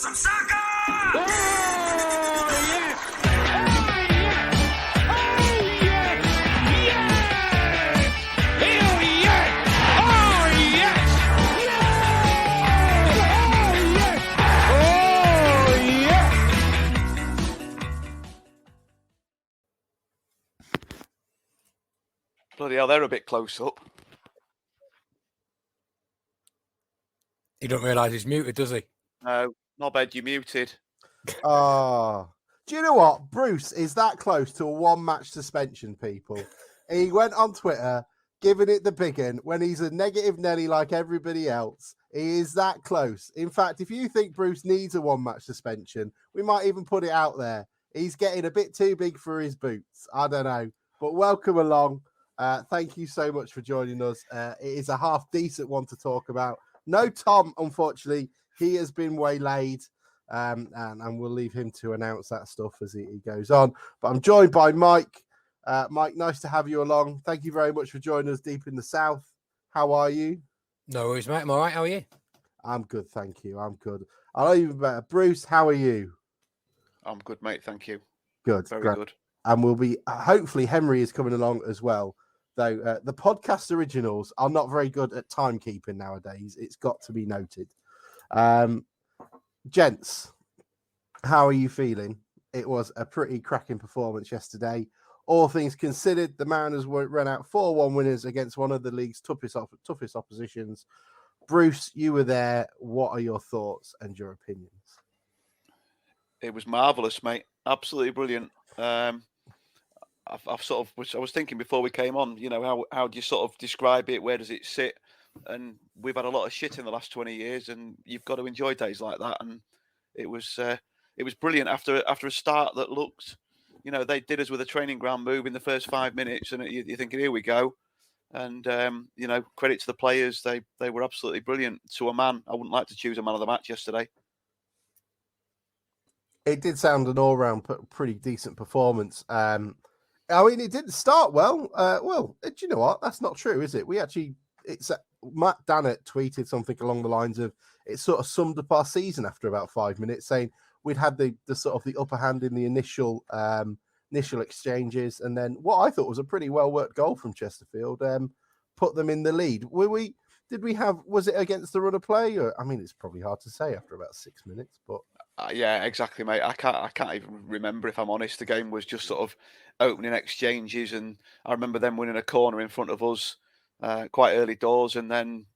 some soccer! Oh, yes! Oh, yes! Oh, yes! Yes! Oh, yes! Oh, yes! Yes! Oh, yes! Oh, yes! Bloody hell, they're a bit close up. He don't realise he's muted, does he? No, not bad, you muted. Oh, do you know what? Bruce is that close to a one-match suspension, people. He went on Twitter giving it the big one when he's a negative Nelly like everybody else. He is that close. In fact, if you think Bruce needs a one-match suspension, we might even put it out there. He's getting a bit too big for his boots. I don't know. But welcome along. Thank you so much for joining us. It is a half-decent one to talk about. No Tom, unfortunately. He has been waylaid, and we'll leave him to announce that stuff as he goes on. But I'm joined by Mike. Mike, nice to have you along. Thank you very much for joining us deep in the south. How are you? No worries, mate. I'm all right. How are you? I'm good, thank you. I'm good. I know you better. Bruce, how are you? I'm good, mate. Thank you. Good. Very great. good. And we'll be, hopefully, Henry is coming along as well. Though the podcast originals are not very good at timekeeping nowadays. It's got to be noted. Gents, how are you feeling? It was a pretty cracking performance yesterday. All things considered, the Mariners ran out 4-1 winners against one of the league's toughest oppositions. Bruce, you were there. What are your thoughts and your opinions? It was marvellous, mate. Absolutely brilliant. I've sort of, I was thinking before we came on, you know, how do you sort of describe it? Where does it sit? And we've had a lot of shit in the last 20 years, and you've got to enjoy days like that. And it was brilliant after a start that looked, you know, they did us with a training ground move in the first 5 minutes, and you're thinking, here we go. And you know, credit to the players, they were absolutely brilliant. To a man, I wouldn't like to choose a man of the match yesterday. It did sound an all-round pretty decent performance. I mean, it didn't start well. Do you know what? That's not true, is it? Matt Dannett tweeted something along the lines of it sort of summed up our season after about 5 minutes, saying we'd had the sort of the upper hand in the initial exchanges, and then what I thought was a pretty well worked goal from Chesterfield put them in the lead. Was it against the run of play? Or, I mean, it's probably hard to say after about 6 minutes, but. Yeah, exactly, mate. I can't even remember, if I'm honest. The game was just sort of opening exchanges, and I remember them winning a corner in front of us quite early doors, and then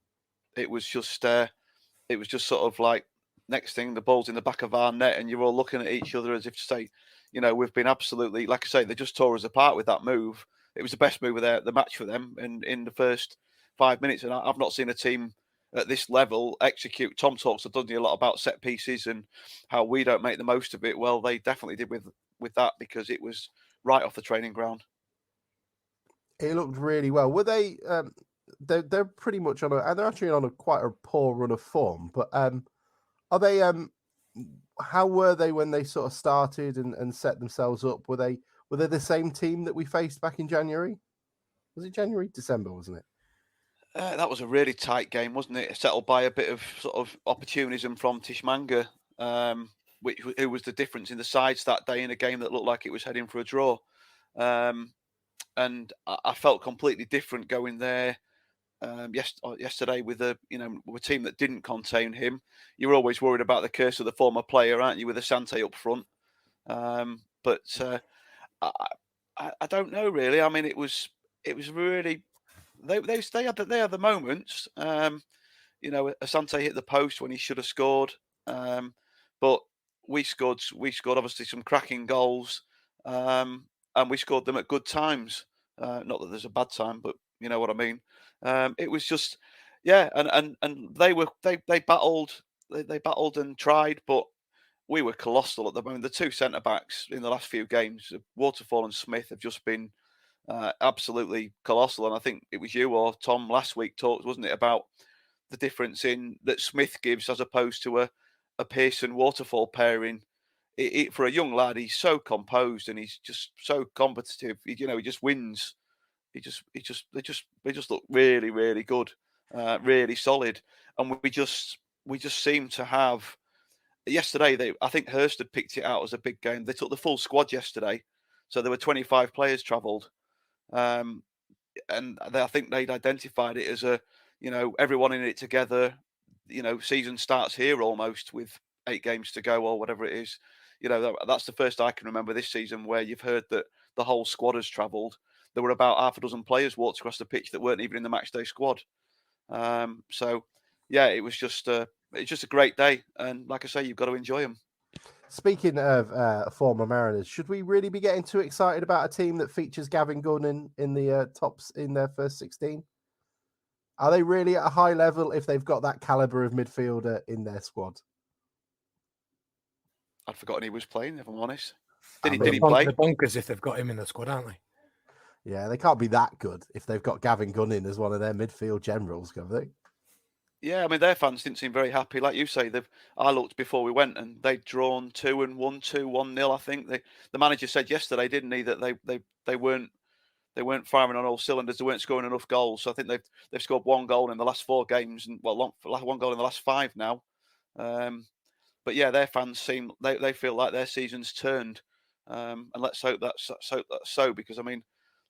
it was just sort of like next thing the ball's in the back of our net, and you're all looking at each other as if to say, you know, we've been absolutely, like I say, they just tore us apart with that move. It was the best move of the match for them in the first 5 minutes, and I've not seen a team at this level execute. Tom talks, doesn't he, a lot about set pieces and how we don't make the most of it. Well, they definitely did with that, because it was right off the training ground. It looked really well. Were they? They're pretty much on and they're actually on quite a poor run of form. But are they? How were they when they sort of started and set themselves up? Were they the same team that we faced back in January? Was it January, December? Wasn't it? That was a really tight game, wasn't it? Settled by a bit of sort of opportunism from Tishmanga, who was the difference in the sides that day in a game that looked like it was heading for a draw. And I felt completely different going there yesterday with a team that didn't contain him. You were always worried about the curse of the former player, aren't you, with Asante up front? But I don't know really. I mean, it was really. They had the moments. You know, Asante hit the post when he should have scored. But we scored obviously some cracking goals. And we scored them at good times. Not that there's a bad time, but you know what I mean. It was just, yeah, and they battled and tried, but we were colossal at the moment. The two centre backs in the last few games, Waterfall and Smith, have just been absolutely colossal. And I think it was you or Tom last week talked, wasn't it, about the difference in that Smith gives as opposed to a Pearson Waterfall pairing. For a young lad, he's so composed and he's just so competitive. He just wins. They just look really, really good, really solid. And we just seem to have yesterday, I think Hurst had picked it out as a big game. They took the full squad yesterday, so there were 25 players travelled, and I think they'd identified it as everyone in it together. Season starts here almost with 8 games to go or whatever it is. That's the first I can remember this season where you've heard that the whole squad has travelled. There were about half a dozen players walked across the pitch that weren't even in the matchday squad. So yeah, it's just a great day, and like I say, you've got to enjoy them. Speaking of former Mariners, should we really be getting too excited about a team that features Gavin Gunn in the tops in their first 16? Are they really at a high level if they've got that caliber of midfielder in their squad? I'd forgotten he was playing, if I'm honest. Did he play? They're bonkers if they've got him in the squad, aren't they? Yeah, they can't be that good if they've got Gavin Gunn in as one of their midfield generals, have they? Yeah, I mean, their fans didn't seem very happy. Like you say, I looked before we went and they'd drawn 2 and 1-2, 1-0, I think. The manager said yesterday, didn't he, that they weren't firing on all cylinders. They weren't scoring enough goals. So I think they've scored 1 goal in the last 4 games and 1 goal in the last 5 now. But yeah, their fans they feel like their season's turned. And let's hope that's so, because I mean,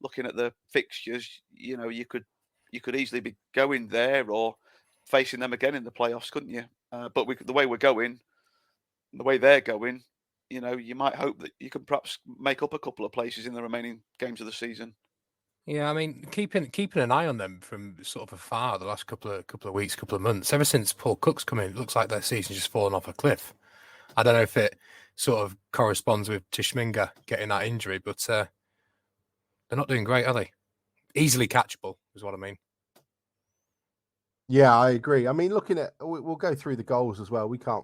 looking at the fixtures, you could easily be going there or facing them again in the playoffs, couldn't you? But the way we're going, the way they're going, you might hope that you can perhaps make up a couple of places in the remaining games of the season. Yeah, I mean, keeping an eye on them from sort of afar the last couple of weeks, couple of months, ever since Paul Cook's come in, it looks like their season's just fallen off a cliff. I don't know if it sort of corresponds with Tishminga getting that injury, but they're not doing great, are they? Easily catchable is what I mean. Yeah, I agree. I mean, we'll go through the goals as well. We can't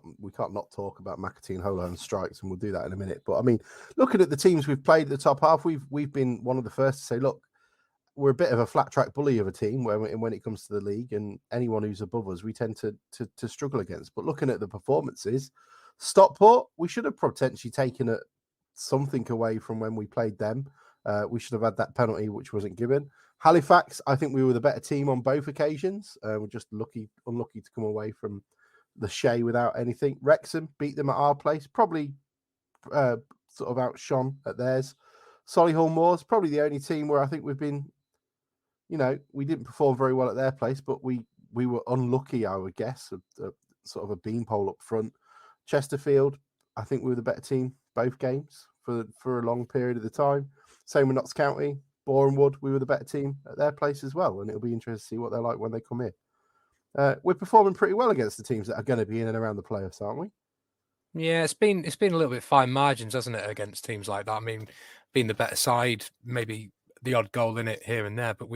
not talk about McAtee and Holo and strikes, and we'll do that in a minute. But I mean, looking at the teams we've played at the top half, we've been one of the first to say, look, we're a bit of a flat track bully of a team when it comes to the league, and anyone who's above us, we tend to struggle against. But looking at the performances, Stockport, we should have potentially taken something away from when we played them. We should have had that penalty, which wasn't given. Halifax, I think we were the better team on both occasions. We're just unlucky to come away from the Shea without anything. Wrexham beat them at our place, probably sort of outshone at theirs. Solihull Moors, probably the only team where I think we've been, we didn't perform very well at their place, but we were unlucky, I would guess, sort of a beanpole up front. Chesterfield, I think we were the better team both games for a long period of the time. Same with Notts County. Bournemouth, we were the better team at their place as well, and it'll be interesting to see what they're like when they come here. We're performing pretty well against the teams that are going to be in and around the playoffs, aren't we? Yeah, it's been a little bit fine margins, hasn't it, against teams like that? I mean, being the better side, maybe the odd goal in it here and there, but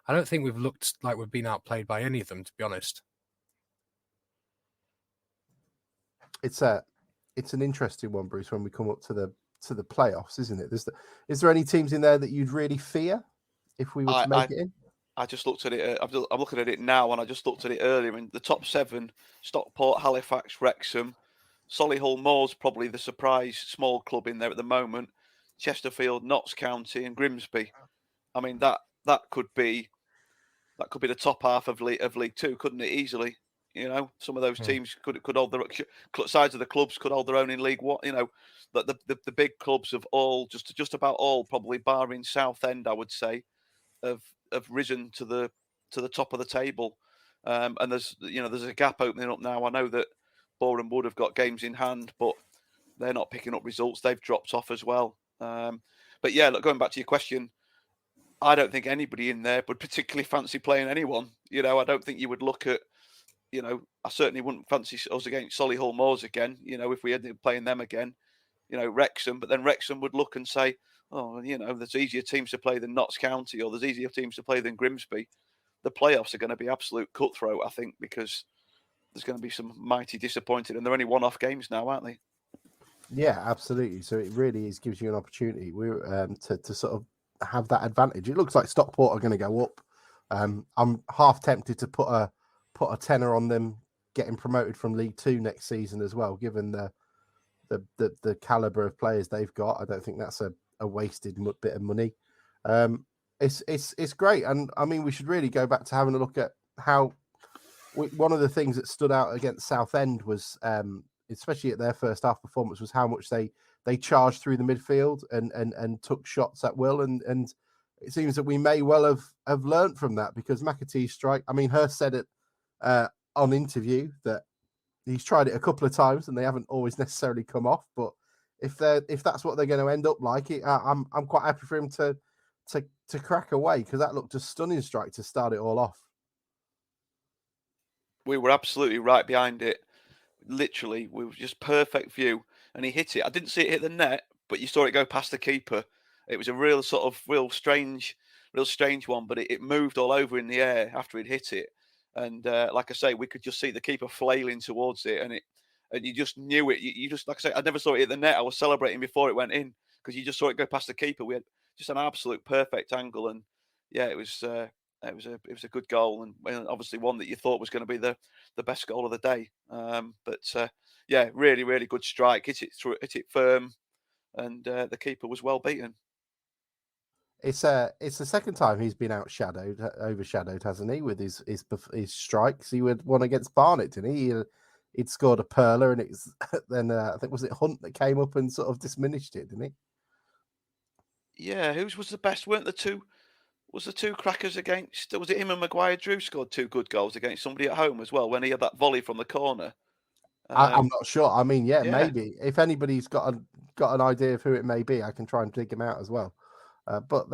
I don't think we've looked like we've been outplayed by any of them, to be honest. It's an interesting one, Bruce, when we come up to the playoffs, isn't it? Is there any teams in there that you'd really fear if we were to make it in? I just looked at it. I'm looking at it now, and I just looked at it earlier. I mean, the top 7: Stockport, Halifax, Wrexham, Solihull Moors, probably the surprise small club in there at the moment. Chesterfield, Notts County, and Grimsby. I mean, that could be the top half of League Two, couldn't it? Easily. Some of those teams could hold their sides of the clubs could hold their own in League One. The big clubs of all, just about all, probably barring Southend, I would say, have risen to the top of the table. And there's a gap opening up now. I know that Boreham Wood have got games in hand, but they're not picking up results. They've dropped off as well. But yeah, look, going back to your question, I don't think anybody in there would particularly fancy playing anyone. I don't think you would look at. I certainly wouldn't fancy us against Solihull Moors again. If we ended up playing them again, Wrexham. But then Wrexham would look and say, "Oh, there's easier teams to play than Notts County, or there's easier teams to play than Grimsby." The playoffs are going to be absolute cutthroat, I think, because there's going to be some mighty disappointed, and they're only one-off games now, aren't they? Yeah, absolutely. So it really gives you an opportunity to sort of have that advantage. It looks like Stockport are going to go up. I'm half tempted to put a tenner on them getting promoted from League Two next season as well, given the caliber of players they've got. I don't think that's a wasted bit of money. It's great, and I mean we should really go back to having a look at how one of the things that stood out against Southend was especially at their first half performance, was how much they charged through the midfield and took shots at will. And it seems that we may well have learned from that, because McAtee's strike. I mean, Hurst said it on interview that he's tried it a couple of times and they haven't always necessarily come off. But if that's what they're going to end up like, I'm quite happy for him to crack away, because that looked a stunning strike to start it all off. We were absolutely right behind it. Literally, we were just perfect view, and he hit it. I didn't see it hit the net, but you saw it go past the keeper. It was a real strange one, but it moved all over in the air after he'd hit it. And like I say, we could just see the keeper flailing towards it, and you just knew it. You just, like I say, I never saw it hit the net. I was celebrating before it went in, because you just saw it go past the keeper. We had just an absolute perfect angle, and yeah, it was a good goal, and obviously one that you thought was going to be the best goal of the day. But yeah, really, really good strike. Hit it firm, and the keeper was well beaten. It's the second time he's been overshadowed, hasn't he? With his strikes, he would one against Barnet, didn't he? He'd scored a perler, and it's then I think was it Hunt that came up and sort of diminished it, didn't he? Yeah, whose was the best? Weren't the two? Was the two crackers against? Was it him and Maguire? Drew scored 2 good goals against somebody at home as well when he had that volley from the corner. I'm not sure. I mean, yeah, yeah. maybe if anybody's got an idea of who it may be, I can try and dig him out as well. But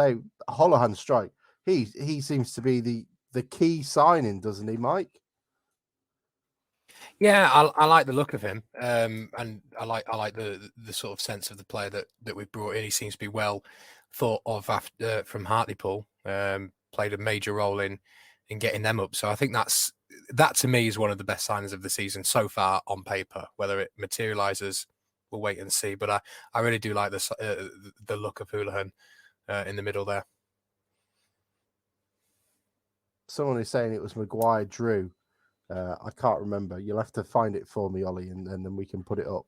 Holohan strike. He seems to be the key signing, doesn't he, Mike? Yeah, I like the look of him, and I like the sort of sense of the player that we've brought in. He seems to be well thought of from Hartlepool. Played a major role in getting them up. So I think that to me is one of the best signings of the season so far on paper. Whether it materialises, we'll wait and see. But I really do like the look of Houlihan in the middle there. Someone is saying it was Maguire Drew. I can't remember. You'll have to find it for me, Ollie, and then we can put it up.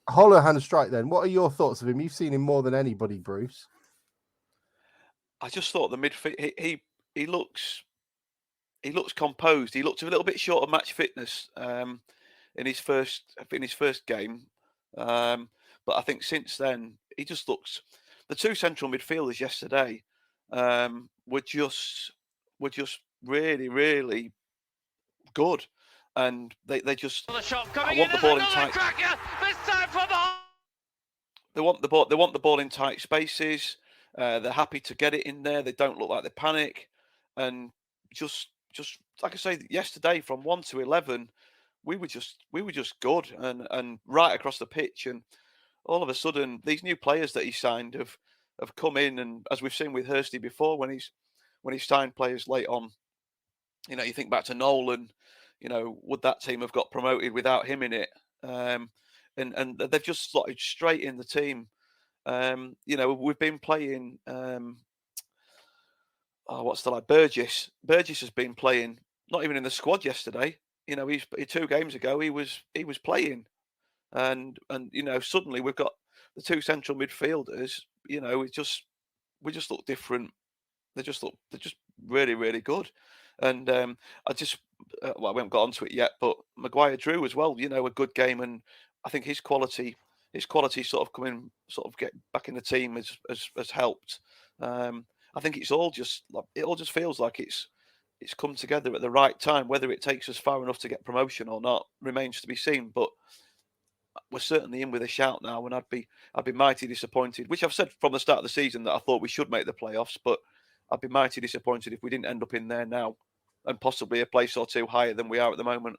Holohan strike then. What are your thoughts of him? You've seen him more than anybody, Bruce. I just thought the midfield. He looks composed. He looked a little bit short of match fitness in his first game, but I think since then he just looks. The 2 central midfielders yesterday were just really, really good, and they just I want the ball in tight. They want the ball in tight spaces. They're happy to get it in there. They don't look like they panic, and just like I say, yesterday from 1 to 11, we were just good and right across the pitch. And all of a sudden, these new players that he signed have come in, and as we've seen with Hursty before, when he's signed players late on, you think back to Nolan. Would that team have got promoted without him in it? And they've just slotted straight in the team. We've been playing. What's the lad? Burgess. Burgess has been playing. Not even in the squad yesterday. He's 2 games ago. He was playing, and suddenly we've got the 2 central midfielders. We just look different. They're just really, really good. And I haven't got onto it yet, but Maguire Drew as well. A good game, and I think his quality sort of coming, sort of get back in the team has helped. I think it all just feels like it's come together at the right time. Whether it takes us far enough to get promotion or not remains to be seen. But we're certainly in with a shout now, and I'd be mighty disappointed. Which I've said from the start of the season that I thought we should make the playoffs, but I'd be mighty disappointed if we didn't end up in there now, and possibly a place or 2 higher than we are at the moment.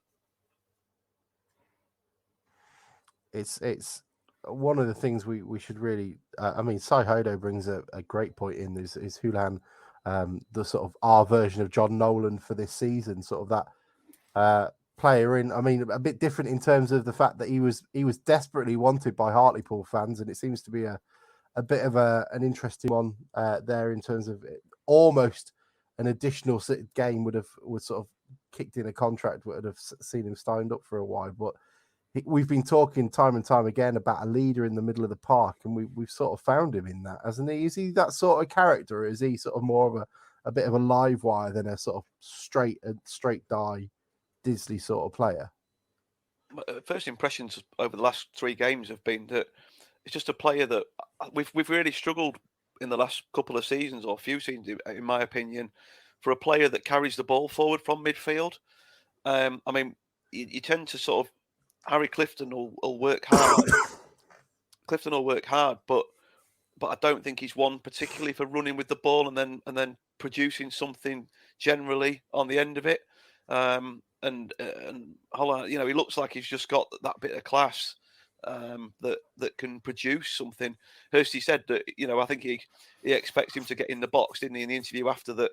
It's one of the things we should really. I mean, Sai Hodo brings a great point in. Is Houlihan the sort of our version of John Nolan for this season? Sort of that player in. I mean, a bit different in terms of the fact that he was desperately wanted by Hartlepool fans, and it seems to be a bit of an interesting one there in terms of almost an additional game would sort of kicked in a contract would have seen him signed up for a while. But we've been talking time and time again about a leader in the middle of the park, and we've sort of found him in that, hasn't he? Is he that sort of character, or is he sort of more of a bit of a live wire than a sort of straight die Disley sort of player? first impressions over the last 3 games have been that it's just a player that we've really struggled in the last couple of seasons or few seasons, in my opinion, for a player that carries the ball forward from midfield. I mean, you tend to sort of Harry Clifton will work hard. Clifton will work hard, but I don't think he's one particularly for running with the ball and then producing something generally on the end of it. And Holland, he looks like he's just got that bit of class that can produce something. Hursty said that I think he expects him to get in the box, didn't he, in the interview after that?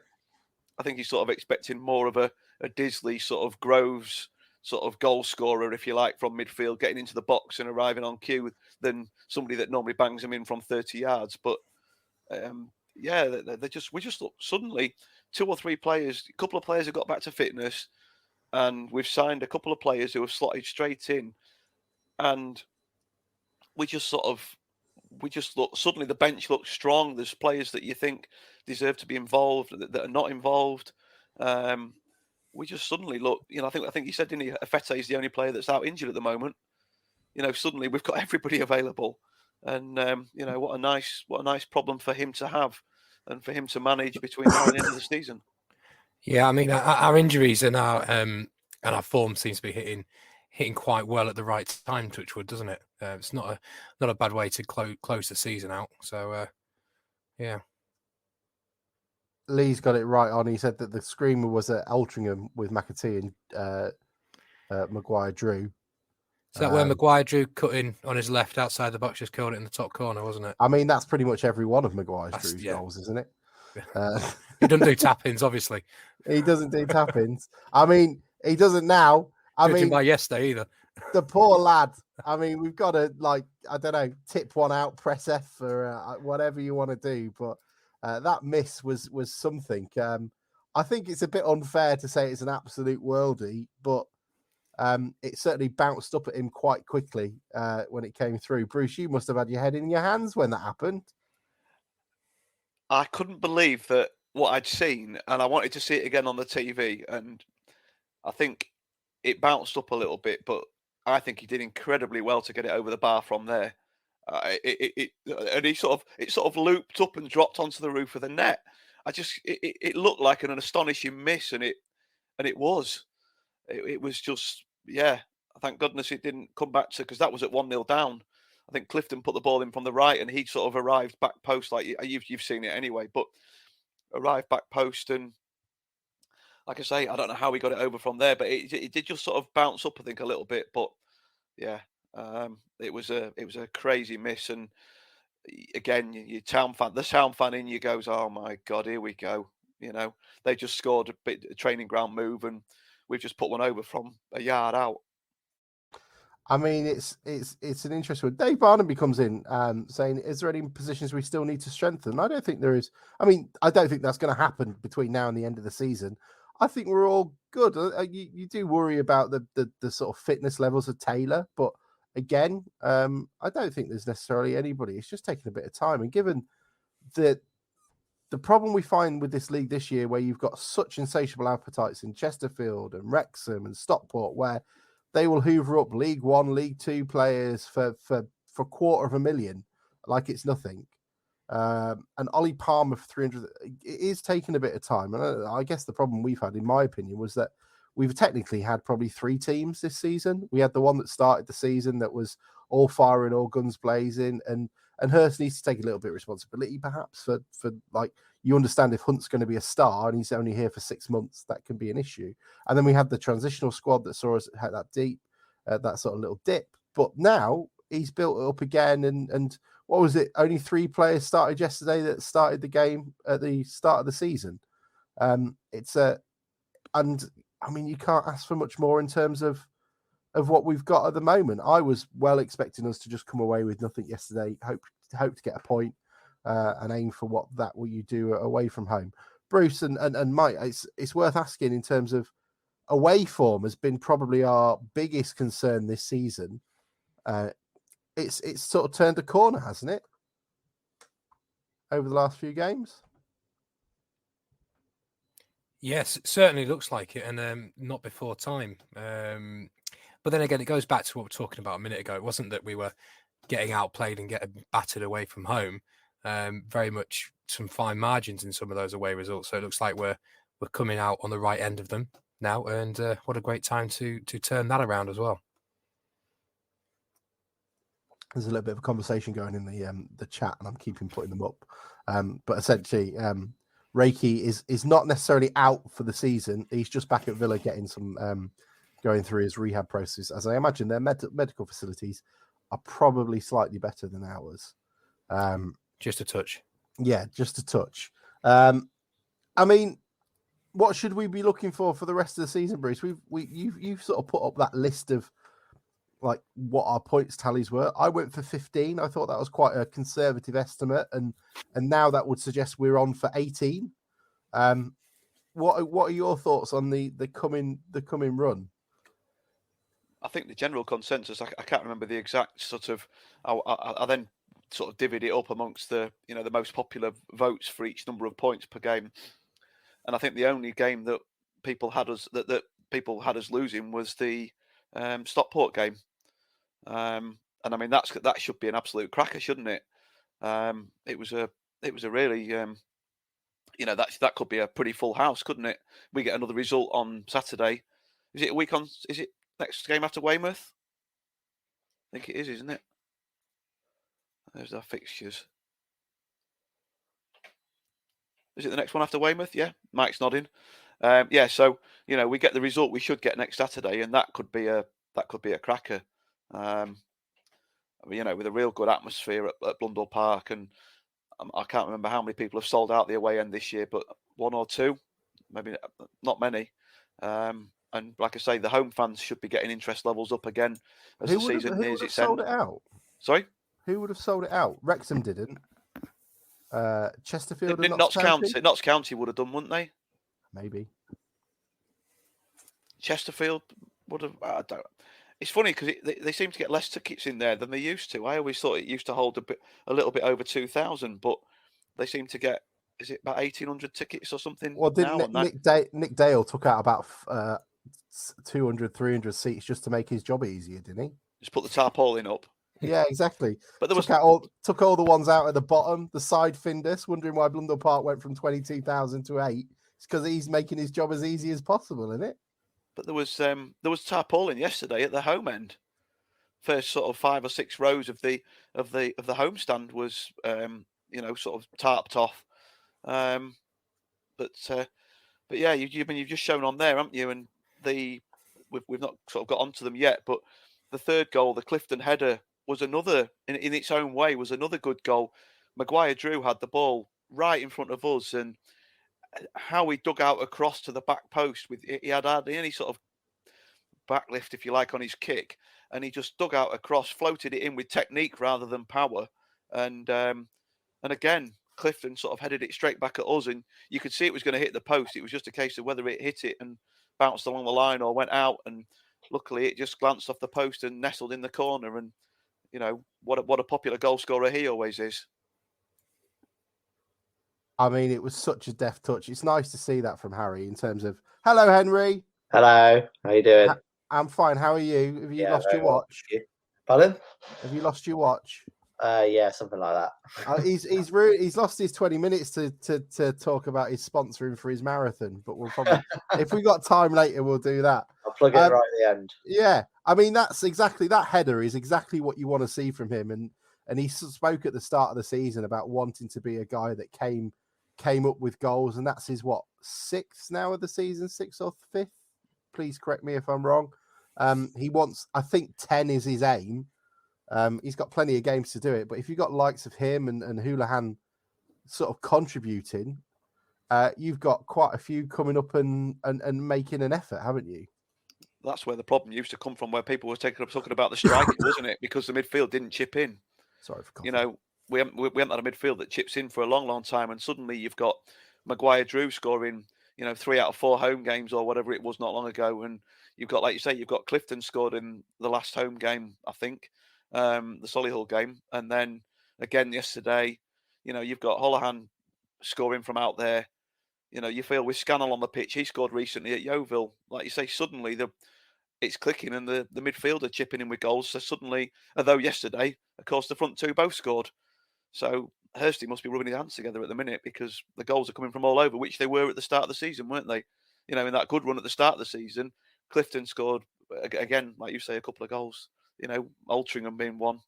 I think he's sort of expecting more of a Disley sort of Groves sort of goal scorer, if you like, from midfield, getting into the box and arriving on cue than somebody that normally bangs them in from 30 yards. But we just look suddenly 2 or 3 players, a couple of players have got back to fitness, and we've signed a couple of players who have slotted straight in, and we just look suddenly the bench looks strong. There's players that you think deserve to be involved that are not involved. We just suddenly look, I think he said, didn't he, Afete is the only player that's out injured at the moment. Suddenly we've got everybody available, and what a nice problem for him to have and for him to manage between now and the end of the season. Yeah, I mean, our injuries and our form seems to be hitting quite well at the right time. Touchwood, doesn't it? It's not a bad way to close the season out. So, yeah. Lee's got it right on. He said that the screamer was at Altrincham with McAtee and Maguire Drew. Is that where Maguire Drew cut in on his left outside the box, just killed it in the top corner, wasn't it? I mean, that's pretty much every one of Maguire Drew's goals, isn't it? He doesn't do tap-ins, obviously. He doesn't do tap-ins. I mean, he doesn't now. Judging by yesterday either. The poor lad. I mean, we've got to, I don't know, tip one out, press F for whatever you want to do. But that miss was something. I think it's a bit unfair to say it's an absolute worldie, but it certainly bounced up at him quite quickly when it came through. Bruce, you must have had your head in your hands when that happened. I couldn't believe that what I'd seen, and I wanted to see it again on the TV. And I think it bounced up a little bit, but I think he did incredibly well to get it over the bar from there. It sort of looped up and dropped onto the roof of the net. It looked like an astonishing miss, and it was. It was just, yeah. Thank goodness it didn't come back to, because that was at 1-0 down. I think Clifton put the ball in from the right, and he sort of arrived back post, like you've seen it anyway, but arrived back post, and like I say, I don't know how he got it over from there, but it did just sort of bounce up, I think, a little bit. But yeah, it was a crazy miss, and again, the town fan in you goes, oh my God, here we go. They just scored a training ground move, and we've just put one over from a yard out. I mean, it's an interesting one. Dave Barnaby comes in saying, is there any positions we still need to strengthen? I don't think there is. I mean, I don't think that's going to happen between now and the end of the season. I think we're all good. You do worry about the sort of fitness levels of Taylor, but again, I don't think there's necessarily anybody. It's just taking a bit of time. And given the problem we find with this league this year, where you've got such insatiable appetites in Chesterfield and Wrexham and Stockport, where they will hoover up League One, League Two players for $250,000 like it's nothing. And Ollie Palmer for 300. It is taking a bit of time. And I guess the problem we've had, in my opinion, was that we've technically had probably 3 teams this season. We had the one that started the season that was all firing, all guns blazing, and Hurst needs to take a little bit of responsibility, perhaps, for like, you understand if Hunt's going to be a star and he's only here for 6 months, that can be an issue. And then we had the transitional squad that saw us had that deep, that sort of little dip. But now he's built it up again, and what was it? Only 3 players started yesterday that started the game at the start of the season. And I mean, you can't ask for much more in terms of what we've got at the moment. I was well expecting us to just come away with nothing yesterday. Hope to get a point and aim for what you do away from home. Bruce and Mike, it's worth asking in terms of away form has been probably our biggest concern this season. It's sort of turned a corner, hasn't it? Over the last few games. Yes, it certainly looks like it, and not before time. But then again, it goes back to what we were talking about a minute ago. It wasn't that we were getting outplayed and getting battered away from home. Very much some fine margins in some of those away results. So it looks like we're coming out on the right end of them now, and what a great time to turn that around as well. There's a little bit of a conversation going in the chat, and I'm keeping putting them up. But essentially, Reiki is not necessarily out for the season. He's just back at Villa getting some going through his rehab process. As I imagine, their medical facilities are probably slightly better than ours. Just a touch. Yeah, just a touch. I mean, what should we be looking for the rest of the season, Bruce? You've sort of put up that list of like what our points tallies were. I went for 15. I thought that was quite a conservative estimate, and now that would suggest we're on for 18. What are your thoughts on the coming run? I think the general consensus, I can't remember the exact sort of, I then sort of divvied it up amongst the most popular votes for each number of points per game, and I think the only game that people had us losing was the Stockport game, and I mean that should be an absolute cracker, shouldn't it? It was a really that could be a pretty full house, couldn't it? We get another result on Saturday. Is it next game after Weymouth? I think it is, isn't it? There's our fixtures. Is it the next one after Weymouth? Yeah, Mike's nodding. Yeah, so we get the result we should get next Saturday, and that could be a cracker. With a real good atmosphere at Blundell Park, and I can't remember how many people have sold out the away end this year, but one or two, maybe not many. And like I say, the home fans should be getting interest levels up again as the season nears its end. Sold it out? Sorry? Who would have sold it out? Wrexham didn't. Chesterfield and Notts County. Notts County would have done, wouldn't they? Maybe. Chesterfield would have. I don't. It's funny because they seem to get less tickets in there than they used to. I always thought it used to hold a little bit over 2,000, but they seem to get, is it about 1,800 tickets or something? Well, didn't Nick Dale took out about 200, 300 seats just to make his job easier, didn't he? Just put the tarpaulin up. Yeah, exactly. But there took all the ones out at the bottom, the side finders, wondering why Blundell Park went from 22,000 to 8. It's because he's making his job as easy as possible, isn't it? But there was tarpaulin yesterday at the home end. First sort of 5 or 6 rows of the home stand was sort of tarped off. But yeah, you've just shown on there, haven't you? And we've not sort of got onto them yet, but the third goal, the Clifton header, was another in its own way was another good goal. Maguire Drew had the ball right in front of us, and how he dug out across to the back post he had hardly any sort of backlift, if you like, on his kick, and he just dug out across, floated it in with technique rather than power, and again Clifton sort of headed it straight back at us, and you could see it was going to hit the post. It was just a case of whether it hit it and bounced along the line or went out, and luckily it just glanced off the post and nestled in the corner. And what a popular goal scorer he always is. I mean, it was such a deft touch. It's nice to see that from Harry in terms of, hello, Henry. Hello, how you doing? I'm fine. How are you? Have you lost your watch? Pardon? Have you lost your watch? Yeah, something like that. He's lost his 20 minutes to talk about his sponsoring for his marathon, but we'll probably, if we got time later, we'll do that. I'll plug it right at the end. Yeah, I mean that header is exactly what you want to see from him, and he spoke at the start of the season about wanting to be a guy that came up with goals, and that's his sixth now of the season, 6th or 5th. Please correct me if I'm wrong. He wants, I think 10 is his aim. He's got plenty of games to do it, but if you've got likes of him and Houlihan sort of contributing, you've got quite a few coming up and making an effort, haven't you? That's where the problem used to come from, where people were talking about the striking, wasn't it? Because the midfield didn't chip in. Sorry for coughing. We haven't had a midfield that chips in for a long, long time, and suddenly you've got Maguire Drew scoring, 3 out of 4 home games or whatever it was not long ago, and you've got, like you say, you've got Clifton scored in the last home game, I think, the Solihull game, and then again yesterday, you've got Holohan scoring from out there. You feel with Scannell on the pitch, he scored recently at Yeovil. Like you say, suddenly it's clicking, and the midfield are chipping in with goals. So suddenly, although yesterday, of course, the front two both scored. So Hursty must be rubbing his hands together at the minute because the goals are coming from all over, which they were at the start of the season, weren't they? You know, in that good run at the start of the season, Clifton scored again, like you say, a couple of goals. You know, Altrincham being one.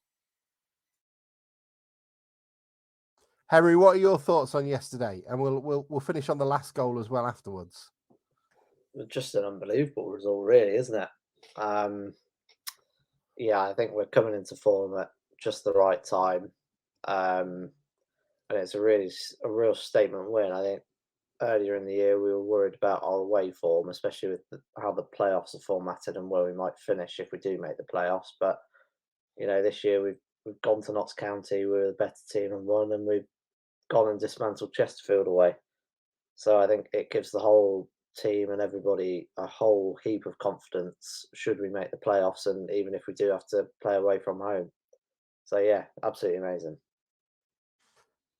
Henry, what are your thoughts on yesterday? And we'll finish on the last goal as well afterwards. Just an unbelievable result, really, isn't it? Yeah, I think we're coming into form at just the right time, and it's a real statement win. I think earlier in the year we were worried about our away form, especially with how the playoffs are formatted and where we might finish if we do make the playoffs. But this year we've gone to Notts County, we were the better team and won, and we've gone and dismantled Chesterfield away. So I think it gives the whole team and everybody a whole heap of confidence should we make the playoffs, and even if we do have to play away from home. So yeah, absolutely amazing.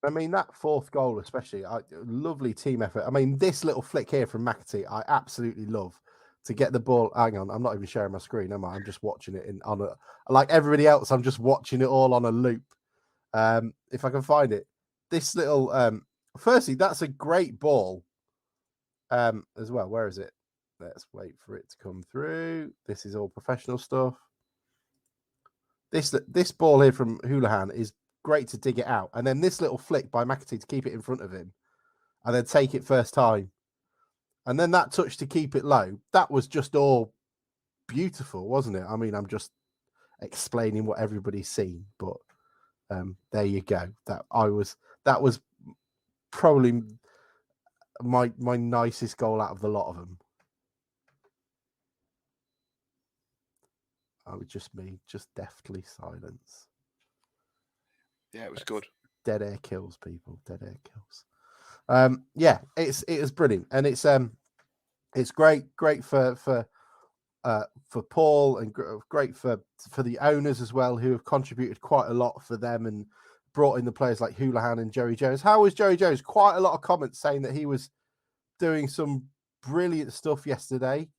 I mean, that fourth goal, especially, lovely team effort. I mean, this little flick here from McAtee, I absolutely love to get the ball. Hang on, I'm not even sharing my screen, am I? I'm just watching it like everybody else. I'm just watching it all on a loop. If I can find it, this little. Firstly, that's a great ball. As well. Where is it? Let's wait for it to come through. This is all professional stuff. This ball here from Houlihan is great to dig it out, and then this little flick by McAtee to keep it in front of him, and then take it first time, and then that touch to keep it low. That was just all beautiful, wasn't it? I mean, I'm just explaining what everybody's seen, but there you go. That was probably my nicest goal out of the lot of them. I would just deftly silence. Yeah, it was good. Dead air kills people. Dead air kills. Yeah, it was brilliant, and it's great for Paul, and great for the owners as well, who have contributed quite a lot for them and brought in the players like Houlihan and Jerry Jones. How was Jerry Jones? Quite a lot of comments saying that he was doing some brilliant stuff yesterday.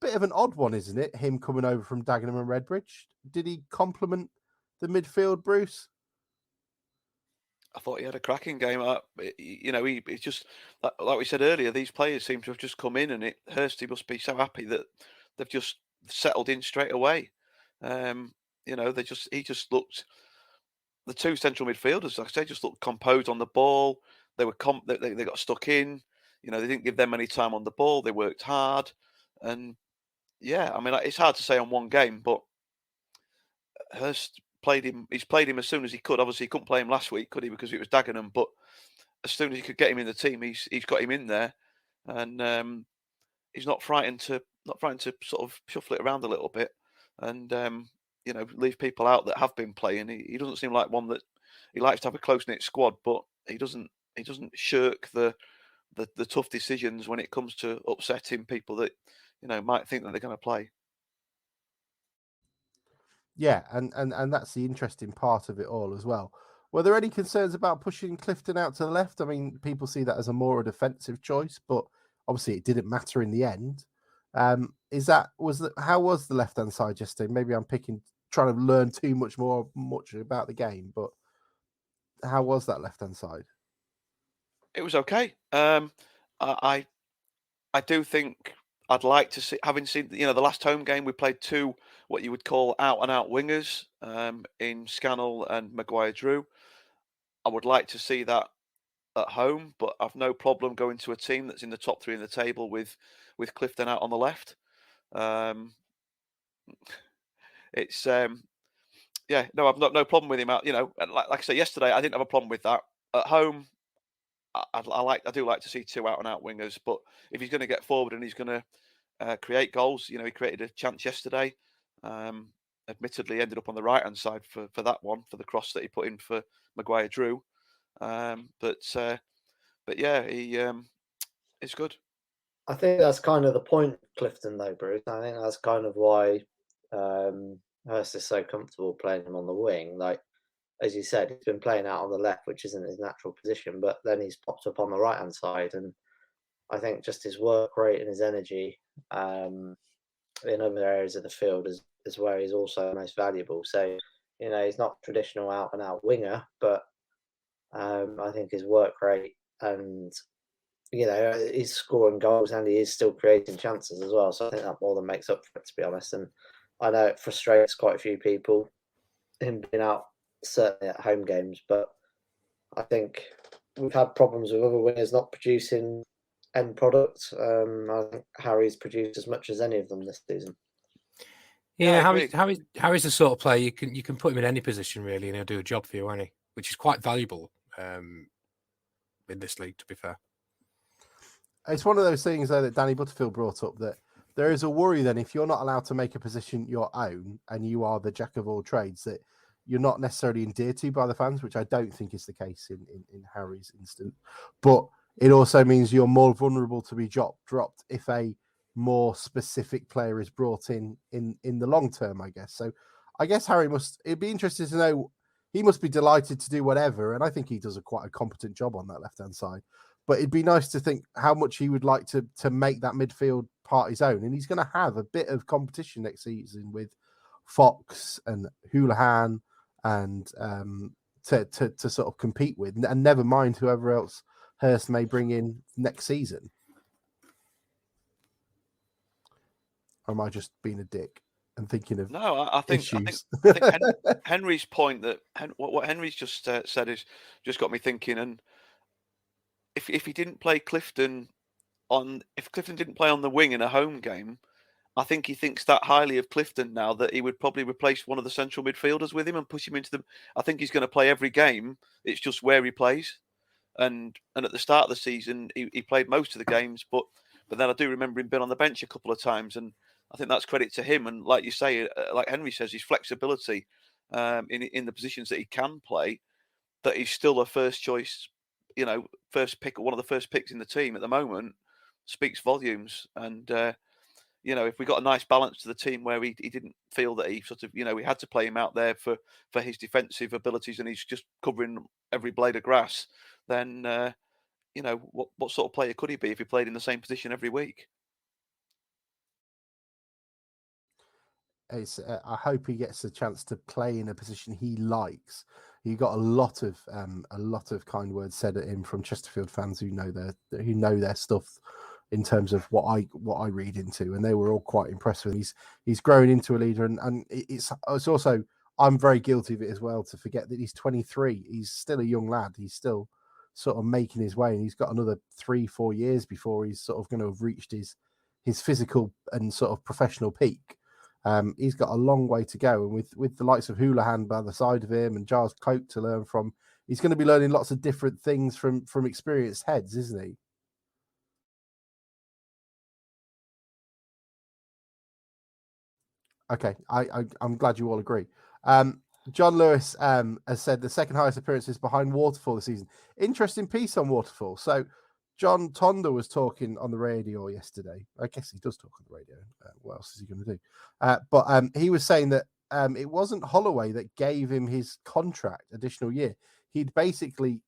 Bit of an odd one, isn't it? Him coming over from Dagenham and Redbridge. Did he compliment the midfield, Bruce? I thought he had a cracking game. He's just like we said earlier. These players seem to have just come in, and Hursty must be so happy that they've just settled in straight away. He just looked. The two central midfielders, like I say, just looked composed on the ball. They were they got stuck in. They didn't give them any time on the ball. They worked hard, and yeah, I mean, it's hard to say on one game, but Hurst played him. He's played him as soon as he could. Obviously, he couldn't play him last week, could he? Because it was Dagenham. But as soon as he could get him in the team, he's got him in there, and he's not frightened to sort of shuffle it around a little bit, and leave people out that have been playing. He doesn't seem like one that he likes to have a close knit squad, but he doesn't shirk the tough decisions when it comes to upsetting people that might think that they're going to play. Yeah, and that's the interesting part of it all as well. Were there any concerns about pushing Clifton out to the left? I mean, people see that as a more defensive choice, but obviously it didn't matter in the end. How was the left hand side yesterday? Maybe I'm trying to learn too much about the game, but how was that left hand side? It was okay. I do think I'd like to see, having seen the last home game, we played two what you would call out and out wingers in Scannell and Maguire Drew. I would like to see that at home, but I've no problem going to a team that's in the top three in the table with Clifton out on the left. I've got no problem with him out. And like I say yesterday, I didn't have a problem with that. At home, I do like to see two out and out wingers, but if he's going to get forward and he's going to create goals, he created a chance yesterday. Admittedly, ended up on the right hand side for that one, for the cross that he put in for Maguire Drew. But yeah, it's good. I think that's kind of the point of Clifton, though, Bruce. I think that's kind of why Hurst is so comfortable playing him on the wing. Like, as you said, he's been playing out on the left, which isn't his natural position, but then he's popped up on the right-hand side. And I think just his work rate and his energy in other areas of the field is where he's also most valuable. So, he's not traditional out and out winger, but I think his work rate and he's scoring goals and he is still creating chances as well. So I think that more than makes up for it, to be honest. And I know it frustrates quite a few people, him being out certainly at home games, but I think we've had problems with other wingers not producing end products. I think Harry's produced as much as any of them this season. Yeah, I agree. Harry's the sort of player you can put him in any position really, and he'll do a job for you, won't he? Which is quite valuable in this league, to be fair. It's one of those things though that Danny Butterfield brought up, that there is a worry then if you're not allowed to make a position your own and you are the jack of all trades, that you're not necessarily endeared to by the fans, which I don't think is the case in Harry's instance. But it also means you're more vulnerable to be dropped if a more specific player is brought in the long term, I guess. So I guess it'd be interesting to know, he must be delighted to do whatever, and I think he does quite a competent job on that left-hand side. But it'd be nice to think how much he would like to make that midfield part his own. And he's going to have a bit of competition next season with Fox and Houlihan and to sort of compete with, and never mind whoever else Hurst may bring in next season. Or am I just being a dick and thinking of I think Henry's point that what Henry's just said is just got me thinking. And if he didn't play Clifton if Clifton didn't play on the wing in a home game, I think he thinks that highly of Clifton now that he would probably replace one of the central midfielders with him and push him into them. I think he's going to play every game. It's just where he plays. And at the start of the season, he played most of the games, but then I do remember him being on the bench a couple of times, and I think that's credit to him. And like you say, like Henry says, his flexibility in the positions that he can play, that he's still a first choice, first pick, one of the first picks in the team at the moment, speaks volumes. And if we got a nice balance to the team where he didn't feel that he sort of, we had to play him out there for his defensive abilities, and he's just covering every blade of grass, then what sort of player could he be if he played in the same position every week? I hope he gets a chance to play in a position he likes. He got a lot of kind words said at him from Chesterfield fans who know their stuff in terms of what I read into, and they were all quite impressed with him. He's growing into a leader, and it's also, I'm very guilty of it as well, to forget that he's 23. He's still a young lad. He's still sort of making his way, and he's got another 3-4 years before he's sort of going to have reached his physical and sort of professional peak. He's got a long way to go, and with the likes of Houlihan by the side of him and Giles Cloak to learn from, he's going to be learning lots of different things from experienced heads, isn't he? Okay, I'm glad you all agree. John Lewis has said the second highest appearances behind Waterfall this season. Interesting piece on Waterfall. So John Tonda was talking on the radio yesterday. I guess he does talk on the radio. What else is he going to do? But he was saying that it wasn't Holloway that gave him his contract additional year. He'd basically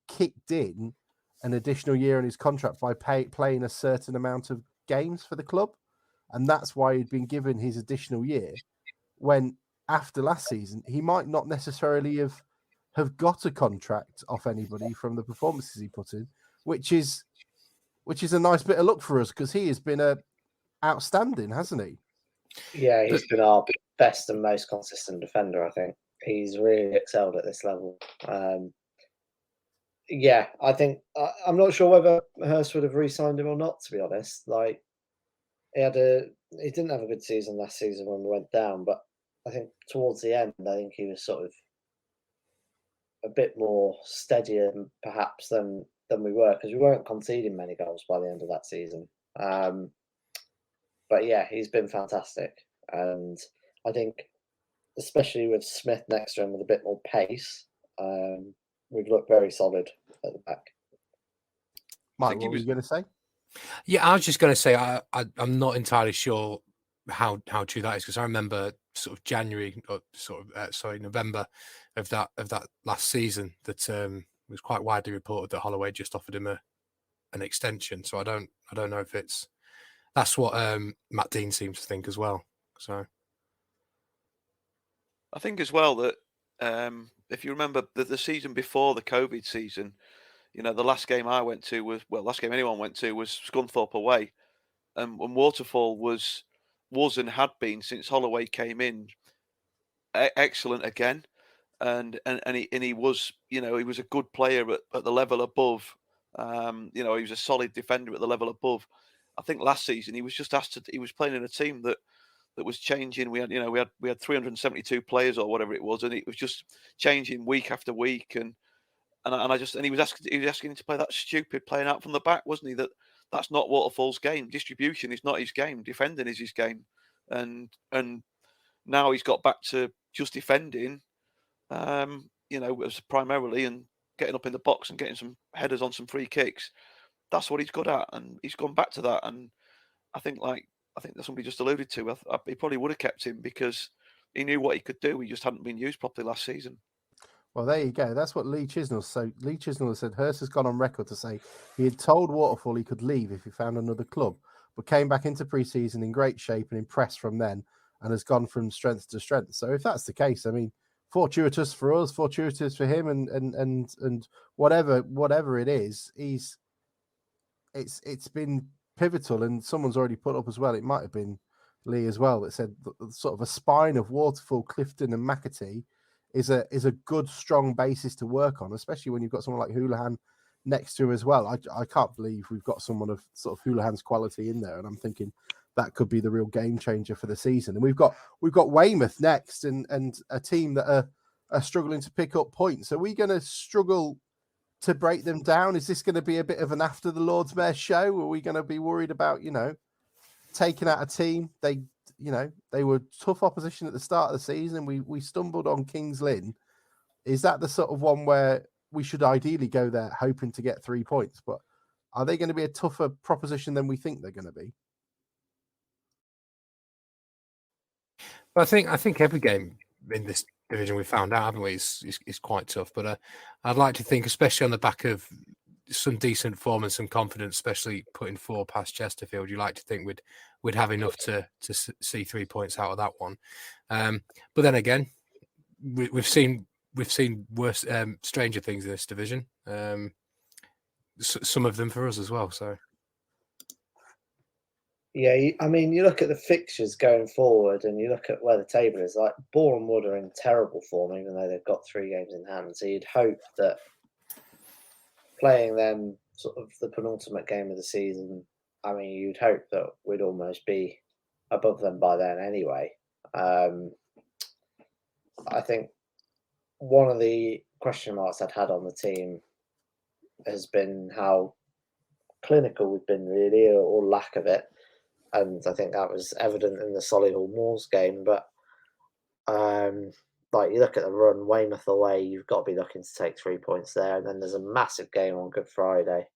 kicked in an additional year in his contract by playing a certain amount of games for the club. And that's why he'd been given his additional year, when after last season, he might not necessarily have got a contract off anybody from the performances he put in, which is a nice bit of luck for us, because he has been outstanding, hasn't he? Yeah, he's been our best and most consistent defender, I think. He's really excelled at this level. Yeah, I think I'm not sure whether Hurst would have re-signed him or not, to be honest. Like, he didn't have a good season last season when we went down, but I think towards the end, I think he was sort of a bit more steadier, perhaps, than we were, because we weren't conceding many goals by the end of that season. But yeah, he's been fantastic, and I think, especially with Smith next to him with a bit more pace, we've looked very solid at the back. Mike, what were you going to say? Yeah, I was just going to say I'm not entirely sure how true that is, because I remember sort of January or November of that last season that it was quite widely reported that Holloway just offered him an extension. So I don't know if it's that's what Matt Dean seems to think as well. So I think as well that if you remember the season before the COVID season, the last game I went to last game anyone went to was Scunthorpe away, and Waterfall was and had been since Holloway came in excellent again, and he was he was a good player at the level above. He was a solid defender at the level above. I think last season he was just asked he was playing in a team that was changing. We had 372 players or whatever it was, and it was just changing week after week. And he was asking him to play that stupid playing out from the back, wasn't he? That's not Waterfall's game. Distribution is not his game. Defending is his game. And now he's got back to just defending, primarily, and getting up in the box and getting some headers on some free kicks. That's what he's good at, and he's gone back to that. And I think that's somebody just alluded to. He probably would have kept him because he knew what he could do. He just hadn't been used properly last season. Well, there you go. That's what Lee Chisnell. So Lee Chisnell said Hurst has gone on record to say he had told Waterfall he could leave if he found another club, but came back into pre-season in great shape and impressed from then, and has gone from strength to strength. So if that's the case, I mean, fortuitous for us, fortuitous for him, and whatever it is, it's been pivotal. And someone's already put up as well. It might have been Lee as well that said sort of a spine of Waterfall, Clifton, and McAtee is a good, strong basis to work on, especially when you've got someone like Houlihan next to him as well. I can't believe we've got someone of sort of Houlihan's quality in there, and I'm thinking that could be the real game changer for the season. And we've got Weymouth next, and a team that are struggling to pick up points. Are we going to struggle to break them down? Is this going to be a bit of an after the Lord's Mayor show? Are we going to be worried about taking out a team? They were tough opposition at the start of the season. We stumbled on Kings Lynn. Is that the sort of one where we should ideally go there hoping to get 3 points? But are they going to be a tougher proposition than we think they're going to be? I think every game in this division we found out, haven't we, is quite tough. But I'd like to think, especially on the back of some decent form and some confidence, especially putting 4 past Chesterfield, you like to think we'd have enough to see 3 points out of that one. But then again, we've seen worse, stranger things in this division. Some of them for us as well. So yeah, I mean, you look at the fixtures going forward, and you look at where the table is. Like Boreham Wood are in terrible form, even though they've got 3 games in hand. So you'd hope that playing them sort of the penultimate game of the season, I mean, you'd hope that we'd almost be above them by then anyway. I think one of the question marks I'd had on the team has been how clinical we've been, really, or lack of it. And I think that was evident in the Solihull Moors game. But like you look at the run, Weymouth away, you've got to be looking to take 3 points there. And then there's a massive game on Good Friday,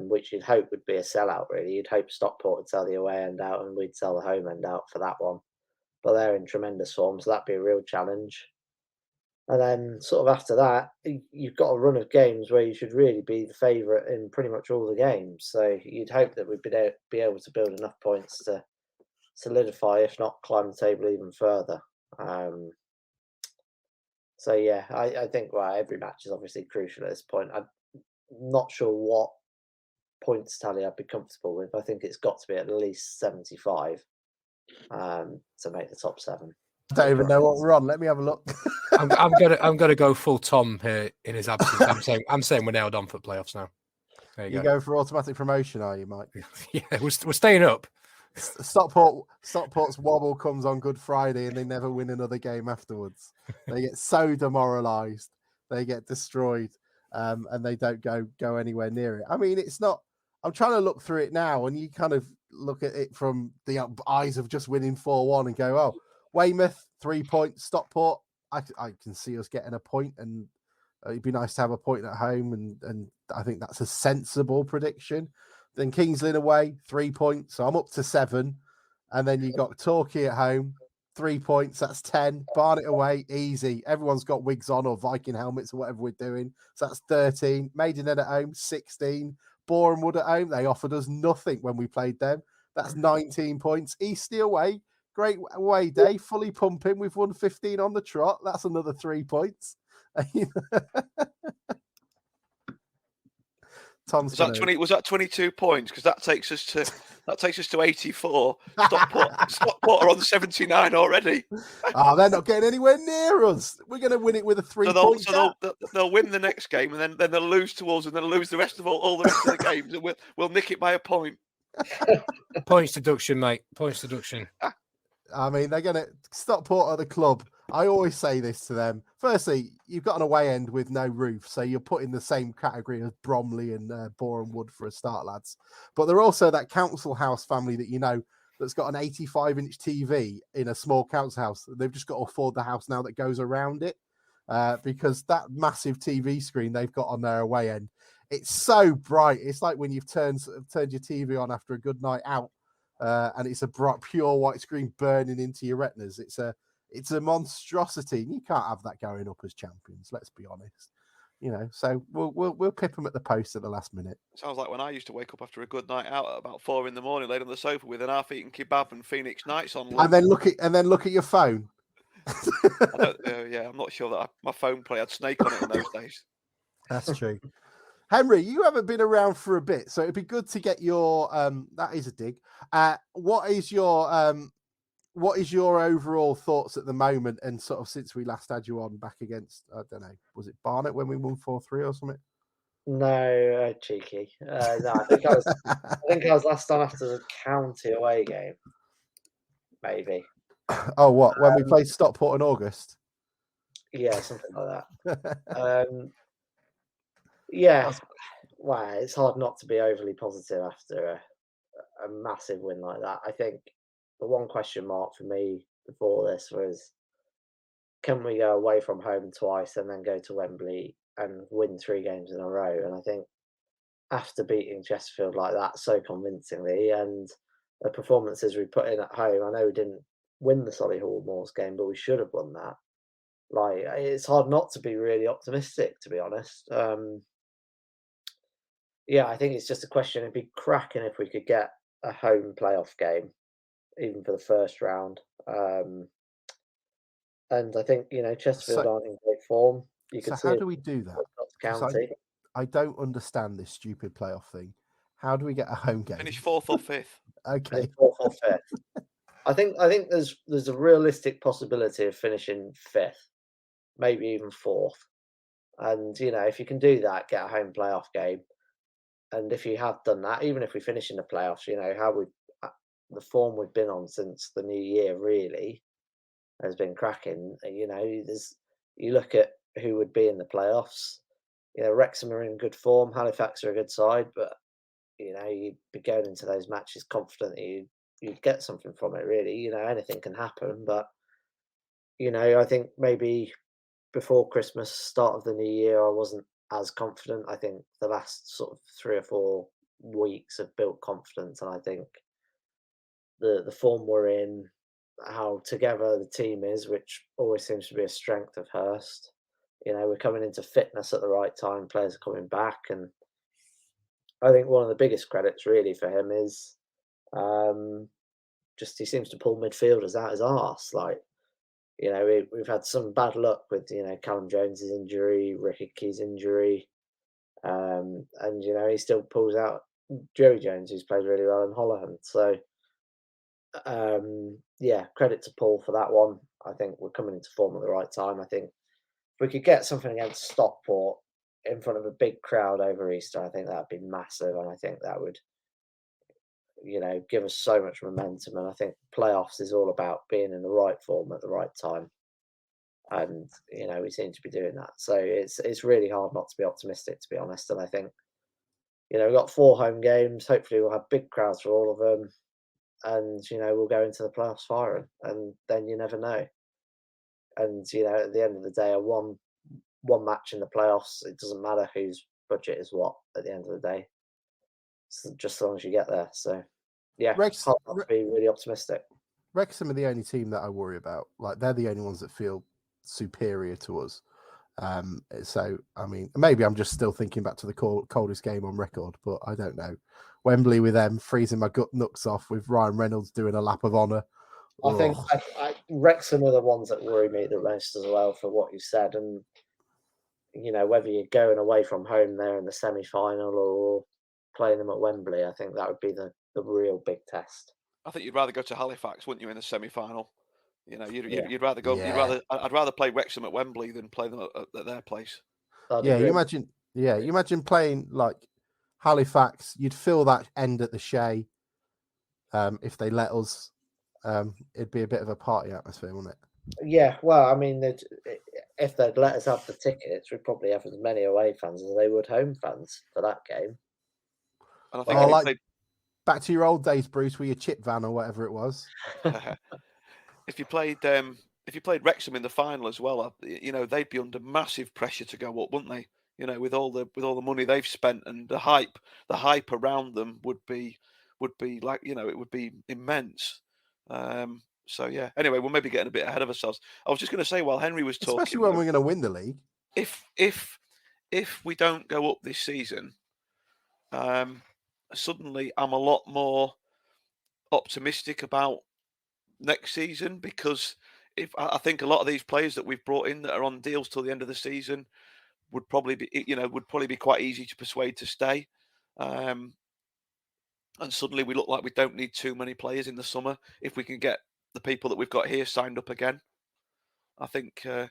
which you'd hope would be a sellout, really. You'd hope Stockport would sell the away end out and we'd sell the home end out for that one. But they're in tremendous form, so that'd be a real challenge. And then sort of after that, you've got a run of games where you should really be the favourite in pretty much all the games. So you'd hope that we'd be able to build enough points to solidify, if not climb the table even further. So yeah, I think every match is obviously crucial at this point. I'm not sure what points tally I'd be comfortable with. I think it's got to be at least 75 to make the top 7. I don't even know what we're on. Let me have a look. I'm gonna go full Tom here in his absence. I'm saying we're nailed on for playoffs now. There you go. Go for automatic promotion, are you, Mike? Yeah, we're staying up. Stockport's wobble comes on Good Friday and they never win another game afterwards. They get so demoralised, they get destroyed, and they don't go anywhere near it. I mean, it's not. I'm trying to look through it now, and you kind of look at it from the eyes of just winning 4-1 and go, oh, Weymouth 3 points, Stockport. I can see us getting a point, and it'd be nice to have a point at home, and I think that's a sensible prediction. Then Kings Lynn away, 3 points. So I'm up to 7. And then you got Torquay at home, 3 points. That's 10. Barnet away, easy. Everyone's got wigs on or Viking helmets or whatever we're doing. So that's 13. Maidenhead at home, 16. Boreham Wood at home. They offered us nothing when we played them. That's 19 points. Easty away. Great away day. Fully pumping. We've won 15 on the trot. That's another 3 points. Tom's Was that 20? Was that 22 points? Because that takes us to 84. Stockport are on 79 already. They're not getting anywhere near us. We're going to win it with a 3-point gap. They'll win the next game, and then they'll lose to us, and then lose the rest of all the rest of the games, and we'll nick it by a point. Points deduction, mate. Points deduction. I mean, they're going to Stockport are the club. I always say this to them. Firstly, you've got an away end with no roof, so you're put in the same category as Bromley and Boreham Wood for a start, lads. But they're also that council house family that you know that's got an 85-inch TV in a small council house. They've just got to afford the house now that goes around it because that massive TV screen they've got on their away end, it's so bright. It's like when you've turned your TV on after a good night out. And it's a bright, pure white screen burning into your retinas. It's a monstrosity, and you can't have that going up as champions. Let's be honest, you know. So we'll pip them at the post at the last minute. Sounds like when I used to wake up after a good night out at about 4 a.m, laid on the sofa with an half-eaten kebab and Phoenix Nights on. And then look at your phone. I'm not sure that my phone play had Snake on it in those days. That's true. Henry, you haven't been around for a bit, so it'd be good to get your that is a dig. What is your overall thoughts at the moment, and sort of since we last had you on back against, I don't know, was it Barnet when we won 4-3 or something? No, cheeky. No, I think I was last on after the county away game, maybe. Oh, what? When we played Stockport in August? Yeah, something like that. Yeah, wow, it's hard not to be overly positive after a massive win like that. I think the one question mark for me before this was, can we go away from home twice and then go to Wembley and win 3 games in a row? And I think after beating Chesterfield like that so convincingly, and the performances we put in at home, I know we didn't win the Solihull Moors game, but we should have won that. Like, it's hard not to be really optimistic, to be honest. Yeah, I think it's just a question. It'd be cracking if we could get a home playoff game, even for the first round. And I think, you know, Chesterfield aren't in great form. You can see how do we do that? County. I don't understand this stupid playoff thing. How do we get a home game? Finish 4th or 5th. Okay. 4th or 5th. I think there's a realistic possibility of finishing 5th, maybe even 4th. And, you know, if you can do that, get a home playoff game. And if you have done that, even if we finish in the playoffs, you know, the form we've been on since the new year really has been cracking. You know, you look at who would be in the playoffs. You know, Wrexham are in good form. Halifax are a good side, but you know, you'd be going into those matches confident that you'd get something from it. Really, you know, anything can happen. But you know, I think maybe before Christmas, start of the new year, I wasn't as confident. I think the last sort of 3 or 4 weeks have built confidence, and I think the form we're in, how together the team is, which always seems to be a strength of Hurst. You know, we're coming into fitness at the right time. Players are coming back, and I think one of the biggest credits really for him is just he seems to pull midfielders out his arse. Like, you know, we've had some bad luck with, you know, Callum Jones's injury, Ricky's injury, and you know, he still pulls out Joey Jones, who's played really well in Holohan. So yeah, credit to Paul for that one. I think we're coming into form at the right time. I think if we could get something against Stockport in front of a big crowd over Easter, I think that'd be massive, and I think that would, you know, give us so much momentum. And I think playoffs is all about being in the right form at the right time, and you know, we seem to be doing that. So it's really hard not to be optimistic, to be honest. And I think, you know, we've got 4 home games. Hopefully, we'll have big crowds for all of them, and you know, we'll go into the playoffs firing. And then you never know. And you know, at the end of the day, a one match in the playoffs, it doesn't matter whose budget is what at the end of the day. So just as long as you get there. So yeah, it's hard not to be really optimistic. Wrexham are the only team that I worry about. Like, they're the only ones that feel superior to us. So I mean, maybe I'm just still thinking back to the coldest game on record, but I don't know. Wembley with them, freezing my gut nuts off with Ryan Reynolds doing a lap of honour. I think Wrexham are the ones that worry me the most as well for what you said. And, whether you're going away from home there in the semi-final or playing them at Wembley, I think that would be the real big test. I think you'd rather go to Halifax, wouldn't you, in the semi-final? You'd rather go. Yeah. I'd rather play Wrexham at Wembley than play them at their place. You imagine playing like Halifax. You'd feel that end at the Shea. If they let us, it'd be a bit of a party atmosphere, wouldn't it? Yeah, well, I mean, if they'd let us have the tickets, we'd probably have as many away fans as they would home fans for that game. And I think back to your old days, Bruce, with your chip van or whatever it was. If you played Wrexham in the final as well, they'd be under massive pressure to go up, wouldn't they? With all the money they've spent and the hype around them would be like, it would be immense. So yeah. Anyway, we're maybe getting a bit ahead of ourselves. I was just going to say, while Henry was talking, especially when we're going to win the league, if we don't go up this season, suddenly I'm a lot more optimistic about next season, because I think a lot of these players that we've brought in that are on deals till the end of the season would probably be quite easy to persuade to stay. And suddenly we look like we don't need too many players in the summer if we can get the people that we've got here signed up again. I think it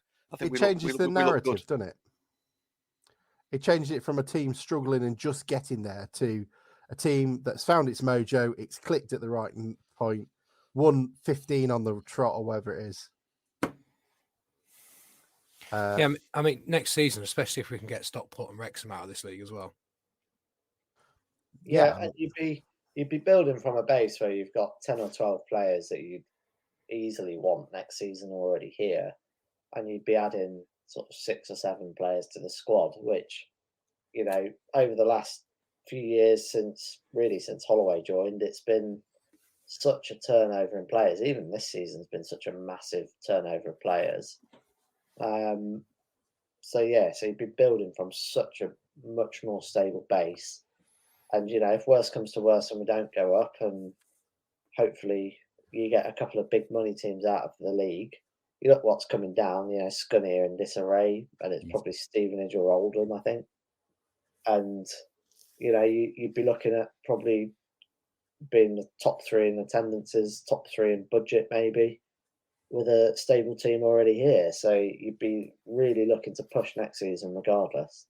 changes the narrative, doesn't it? It changes it from a team struggling and just getting there to a team that's found its mojo, it's clicked at the right point, won 15 on the trot or whatever it is. I mean, next season, especially if we can get Stockport and Wrexham out of this league as well. Yeah, and you'd be building from a base where you've got 10 or 12 players that you'd easily want next season already here, and you'd be adding sort of 6 or 7 players to the squad, which, over the last few years since Holloway joined, it's been such a turnover in players. Even this season's been such a massive turnover of players. So you'd be building from such a much more stable base. And, if worse comes to worse and we don't go up, and hopefully you get a couple of big money teams out of the league, you look what's coming down, Scunny are in disarray, and it's probably Stevenage or Oldham, I think. And, you'd be looking at probably being the top 3 in attendances, top 3 in budget maybe, with a stable team already here. So you'd be really looking to push next season regardless.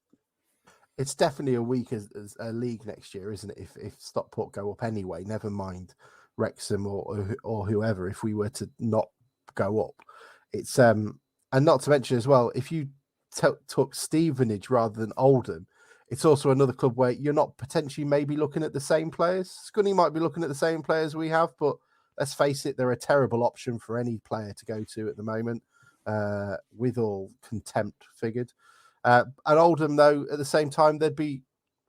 It's definitely a week as a league next year, isn't it? If Stockport go up anyway, never mind Wrexham or whoever, if we were to not go up. It's and not to mention as well, if you took Stevenage rather than Oldham, it's also another club where you're not potentially maybe looking at the same players. Scunny might be looking at the same players we have, but let's face it, they're a terrible option for any player to go to at the moment, with all contempt figured. At Oldham, though, at the same time, there'd be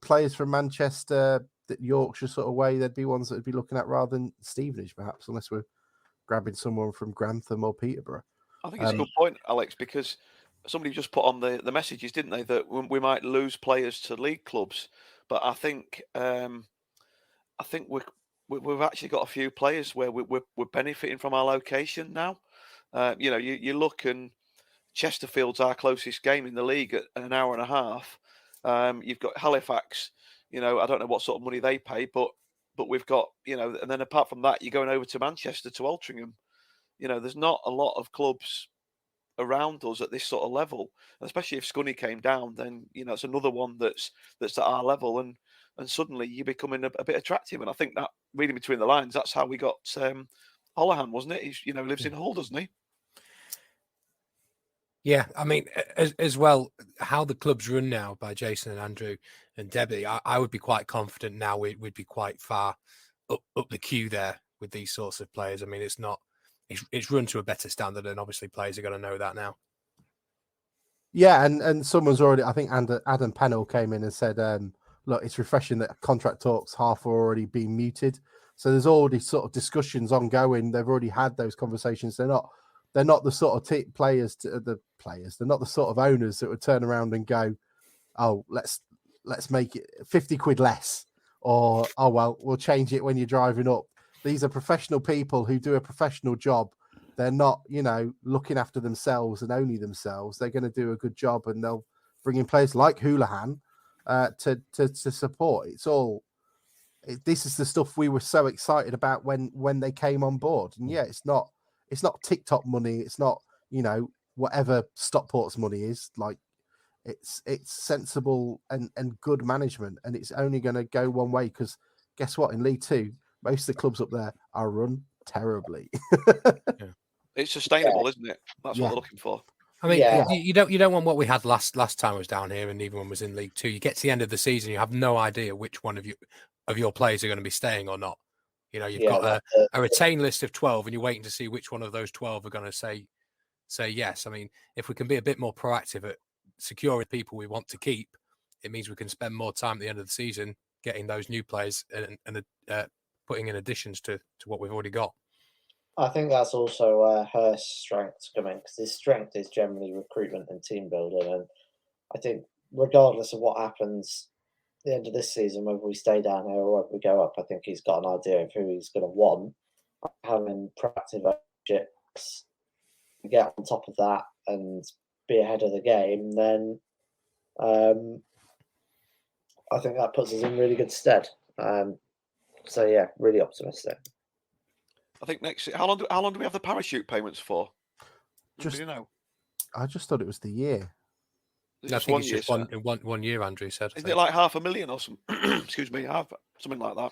players from Manchester, Yorkshire sort of way. There'd be ones that would be looking at rather than Stevenage, perhaps, unless we're grabbing someone from Grantham or Peterborough. I think it's a good point, Alex, because somebody just put on the messages, didn't they, that we might lose players to league clubs. But I think we've actually got a few players where we're benefiting from our location now. You look, and Chesterfield's our closest game in the league at an hour and a half. You've got Halifax. I don't know what sort of money they pay, but we've got, and then apart from that, you're going over to Manchester, to Altrincham. There's not a lot of clubs around us at this sort of level, especially if Scunny came down, then it's another one that's at our level, and suddenly you're becoming a bit attractive. And I think that, reading between the lines, that's how we got Holohan, wasn't it? He lives in Hull, doesn't he? Yeah, I mean, as well, how the club's run now by Jason and Andrew and Debbie, I would be quite confident now we'd be quite far up the queue there with these sorts of players. I mean, it's run to a better standard, and obviously players are going to know that now. Yeah, and someone's already, I think Adam Pennell came in and said, look, it's refreshing that contract talks half are already being muted. So there's already sort of discussions ongoing. They've already had those conversations. They're not the sort of players. They're not the sort of owners that would turn around and go, "Oh, let's make it 50 quid less," or oh well, we'll change it when you're driving up. These are professional people who do a professional job. They're not, looking after themselves and only themselves. They're going to do a good job, and they'll bring in players like Houlihan to support. This is the stuff we were so excited about when they came on board. And yeah, it's not TikTok money. It's not whatever Stockport's money is. Like it's sensible and good management, and it's only going to go one way. Because guess what? In League Two, most of the clubs up there are run terribly. It's sustainable, isn't it? That's what they're looking for. I mean, you don't want what we had last time I was down here, and even when I was in League Two. You get to the end of the season, you have no idea which one of your players are going to be staying or not. You've got a retain list of 12, and you're waiting to see which one of those 12 are going to say yes. I mean, if we can be a bit more proactive at securing people we want to keep, it means we can spend more time at the end of the season getting those new players and putting in additions to what we've already got. I think that's also where Hurst's strengths come in, because his strength is generally recruitment and team building. And I think regardless of what happens at the end of this season, whether we stay down here or whether we go up, I think he's got an idea of who he's going to want. Having proactive ownerships, get on top of that and be ahead of the game, then I think that puts us in really good stead. So yeah, really optimistic. I think next year. How long do we have the parachute payments for? Do you know? I just thought it was the year. I think it's just one year. Andrew said. Isn't it like $500,000 or something? Excuse me, something like that.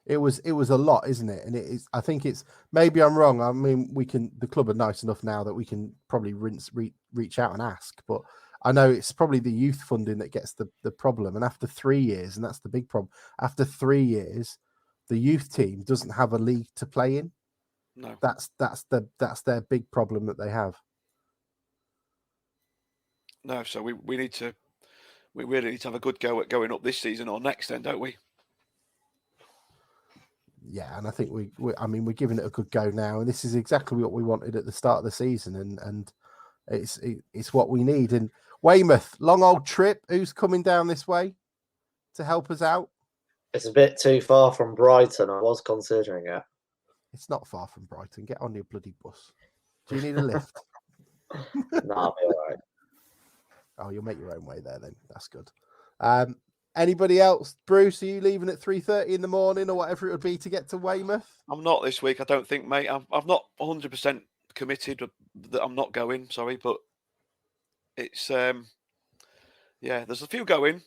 It was a lot, isn't it? And it is. I think it's. Maybe I'm wrong. I mean, the club are nice enough now that we can probably reach out and ask. But I know it's probably the youth funding that gets the problem. And after 3 years, and that's the big problem. After 3 years, the youth team doesn't have a league to play in. No, that's their big problem that they have. No, so we really need to have a good go at going up this season or next, then, don't we? Yeah, and I think we're giving it a good go now, and this is exactly what we wanted at the start of the season, and it's what we need. And Weymouth, long old trip. Who's coming down this way to help us out? It's a bit too far from Brighton. I was considering it. It's not far from Brighton. Get on your bloody bus. Do you need a lift? No, I'll be all right. Oh, you'll make your own way there then. That's good. Anybody else? Bruce, are you leaving at 3:30 in the morning or whatever it would be to get to Weymouth? I'm not this week, I don't think, mate. I've not 100% committed that I'm not going, sorry, but it's there's a few going,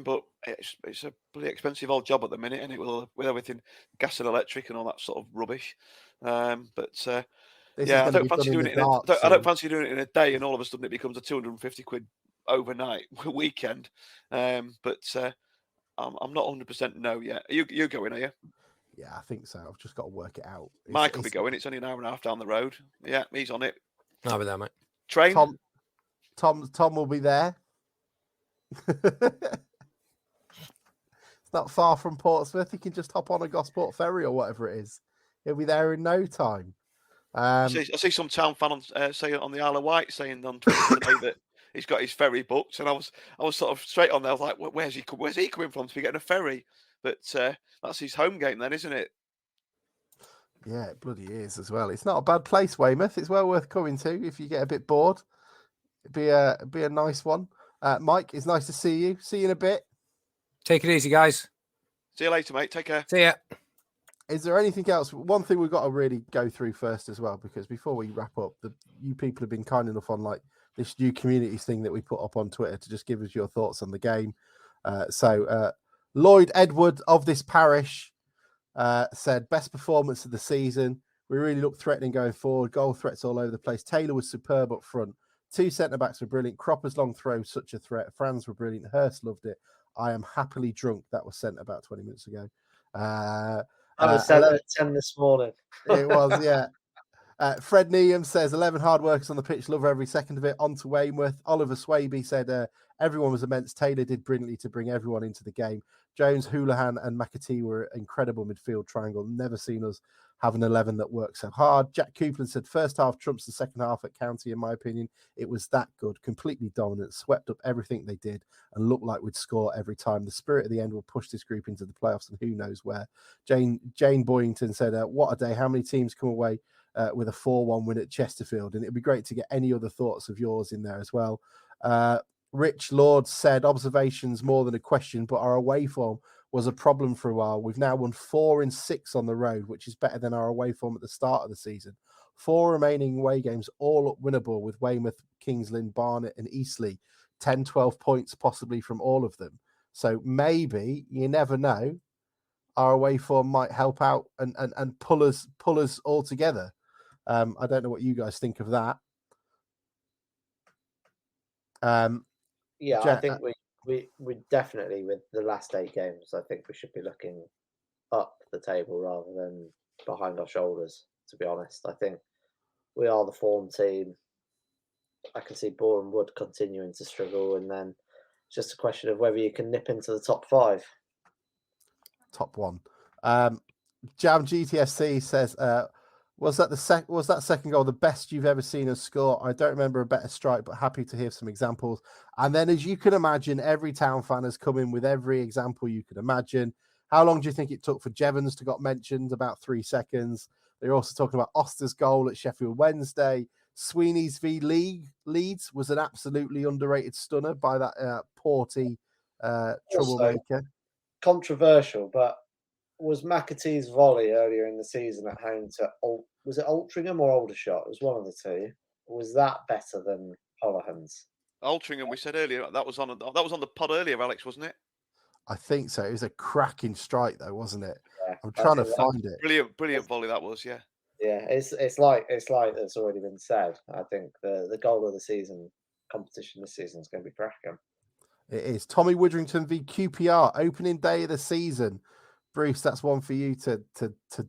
but it's a pretty expensive old job at the minute, and it will with everything gas and electric and all that sort of rubbish. I don't fancy doing it. I don't fancy doing it in a day, and all of a sudden it becomes a 250 quid overnight weekend. I'm not 100% no yet. Are you going? Are you? Yeah, I think so. I've just got to work it out. Mike will be going. It's only an hour and a half down the road. Yeah, he's on it. I'll be there, mate. Train. Tom will be there. It's not far from Portsmouth. He can just hop on a Gosport ferry or whatever it is. He'll be there in no time. I see some town fan saying on the Isle of Wight saying on Twitter today that he's got his ferry booked, and I was sort of straight on there. I was like, where's he coming from to be getting a ferry? But that's his home game then, isn't it? Yeah, it bloody is as well. It's not a bad place, Weymouth. It's well worth coming to if you get a bit bored. It'd be a nice one. Mike, it's nice to see you. See you in a bit. Take it easy, guys. See you later, mate. Take care. See ya. Is there anything else? One thing we've got to really go through first as well, because before we wrap up, you people have been kind enough on like this new communities thing that we put up on Twitter to just give us your thoughts on the game. So Lloyd Edward of this parish said, best performance of the season. We really looked threatening going forward. Goal threats all over the place. Taylor was superb up front. 2 centre-backs were brilliant. Cropper's long throw, such a threat. Franz were brilliant. Hurst loved it. I am happily drunk. That was sent about 20 minutes ago. I was sent at 10 this morning. It was, yeah. Fred Neum says, 11 hard workers on the pitch. Love every second of it. On to Weymouth. Oliver Swaby said, everyone was immense. Taylor did brilliantly to bring everyone into the game. Jones, Houlihan and McAtee were incredible midfield triangle. Never seen us have an 11 that works so hard. Jack Coupland said first half trumps the second half at County, in my opinion. It was that good, completely dominant, swept up everything they did and looked like we'd score every time. The spirit at the end will push this group into the playoffs and who knows where. Jane Boyington said, what a day. How many teams come away with a 4-1 win at Chesterfield? And it'd be great to get any other thoughts of yours in there as well. Rich Lord said, observations more than a question, but our away form was a problem for a while. We've now won 4 in 6 on the road, which is better than our away form at the start of the season. 4 remaining away games, all winnable with Weymouth, Kings Lynn, Barnet and Eastleigh. 10, 12 points possibly from all of them. So maybe, you never know, our away form might help out and pull us all together. I don't know what you guys think of that. I think we definitely, with the last 8 games, I think we should be looking up the table rather than behind our shoulders, to be honest. I think we are the form team. I can see Boreham Wood continuing to struggle, and then it's just a question of whether you can nip into the top 5. Top 1. Jam GTSC says, was that second goal the best you've ever seen us score? I don't remember a better strike, but happy to hear some examples. And then, as you can imagine, every Town fan has come in with every example you could imagine. How long do you think it took for Jevons to got mentioned? About 3 seconds. They're also talking about Oster's goal at Sheffield Wednesday. Sweeney's v Leeds was an absolutely underrated stunner by that Porty troublemaker. Controversial, but was McAtee's volley earlier in the season at home to was it Altrincham or Aldershot? It was one of the two. Was that better than Holohan's? Altrincham, we said earlier, that was on the pod earlier, Alex, wasn't it? I think so. It was a cracking strike, though, wasn't it? Yeah, I'm trying to find it. Brilliant volley that was, yeah. Yeah, it's like it's already been said. I think the goal of the season competition this season is going to be cracking. It is. Tommy Widdrington v QPR, opening day of the season. Bruce, that's one for you to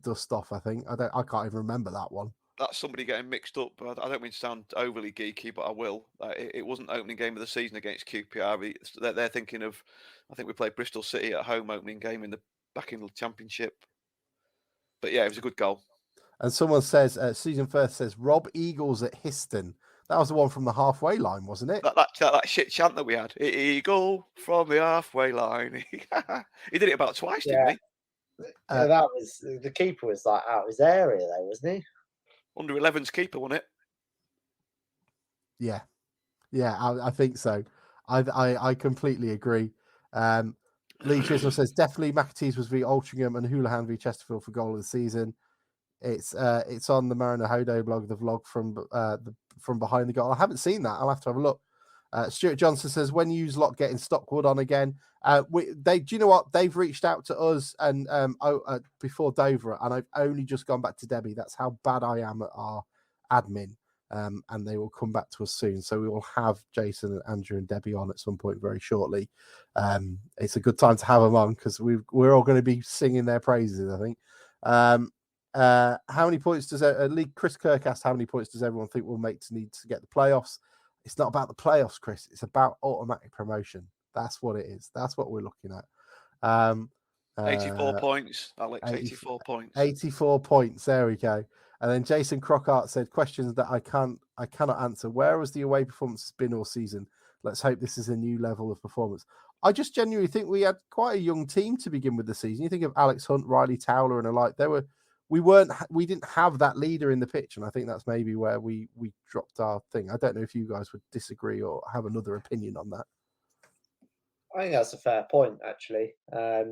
dust off, I think. I can't even remember that one. That's somebody getting mixed up. I don't mean to sound overly geeky, but I will. It wasn't opening game of the season against QPR. They're thinking of, I think we played Bristol City at home opening game back in the Championship. But yeah, it was a good goal. And someone says, Susan Firth says, Rob Eagles at Histon. That was the one from the halfway line, wasn't it? That shit chant that we had. Eagle from the halfway line. He did it about twice, didn't he? That was the keeper was like out of his area, though, wasn't he? Under 11's keeper, wasn't it? Yeah, I think so. I completely agree. Lee Chisholm says definitely McAtee's was v Altrincham and Houlihan v Chesterfield for goal of the season. It's on the Mariner Hodo blog, the vlog from behind the goal. I haven't seen that. I'll have to have a look. Stuart Johnson says, when you lot getting Stockwood on again, do you know what? They've reached out to us and before Dover, and I've only just gone back to Debbie. That's how bad I am at our admin. And they will come back to us soon. So we will have Jason and Andrew and Debbie on at some point very shortly. It's a good time to have them on because we're all going to be singing their praises, I think. How many points does Chris Kirk asked, how many points does everyone think we'll make to need to get the playoffs? It's not about the playoffs, Chris. It's about automatic promotion. That's what it is. That's what we're looking at. 84 points, Alex. 84 points. 84 points. There we go. And then Jason Crockart said, questions that I cannot answer. Where has the away performance been all season? Let's hope this is a new level of performance. I just genuinely think we had quite a young team to begin with the season. You think of Alex Hunt, Riley Towler, and alike. We didn't have that leader in the pitch, and I think that's maybe where we dropped our thing. I don't know if you guys would disagree or have another opinion on that. I think that's a fair point, actually. I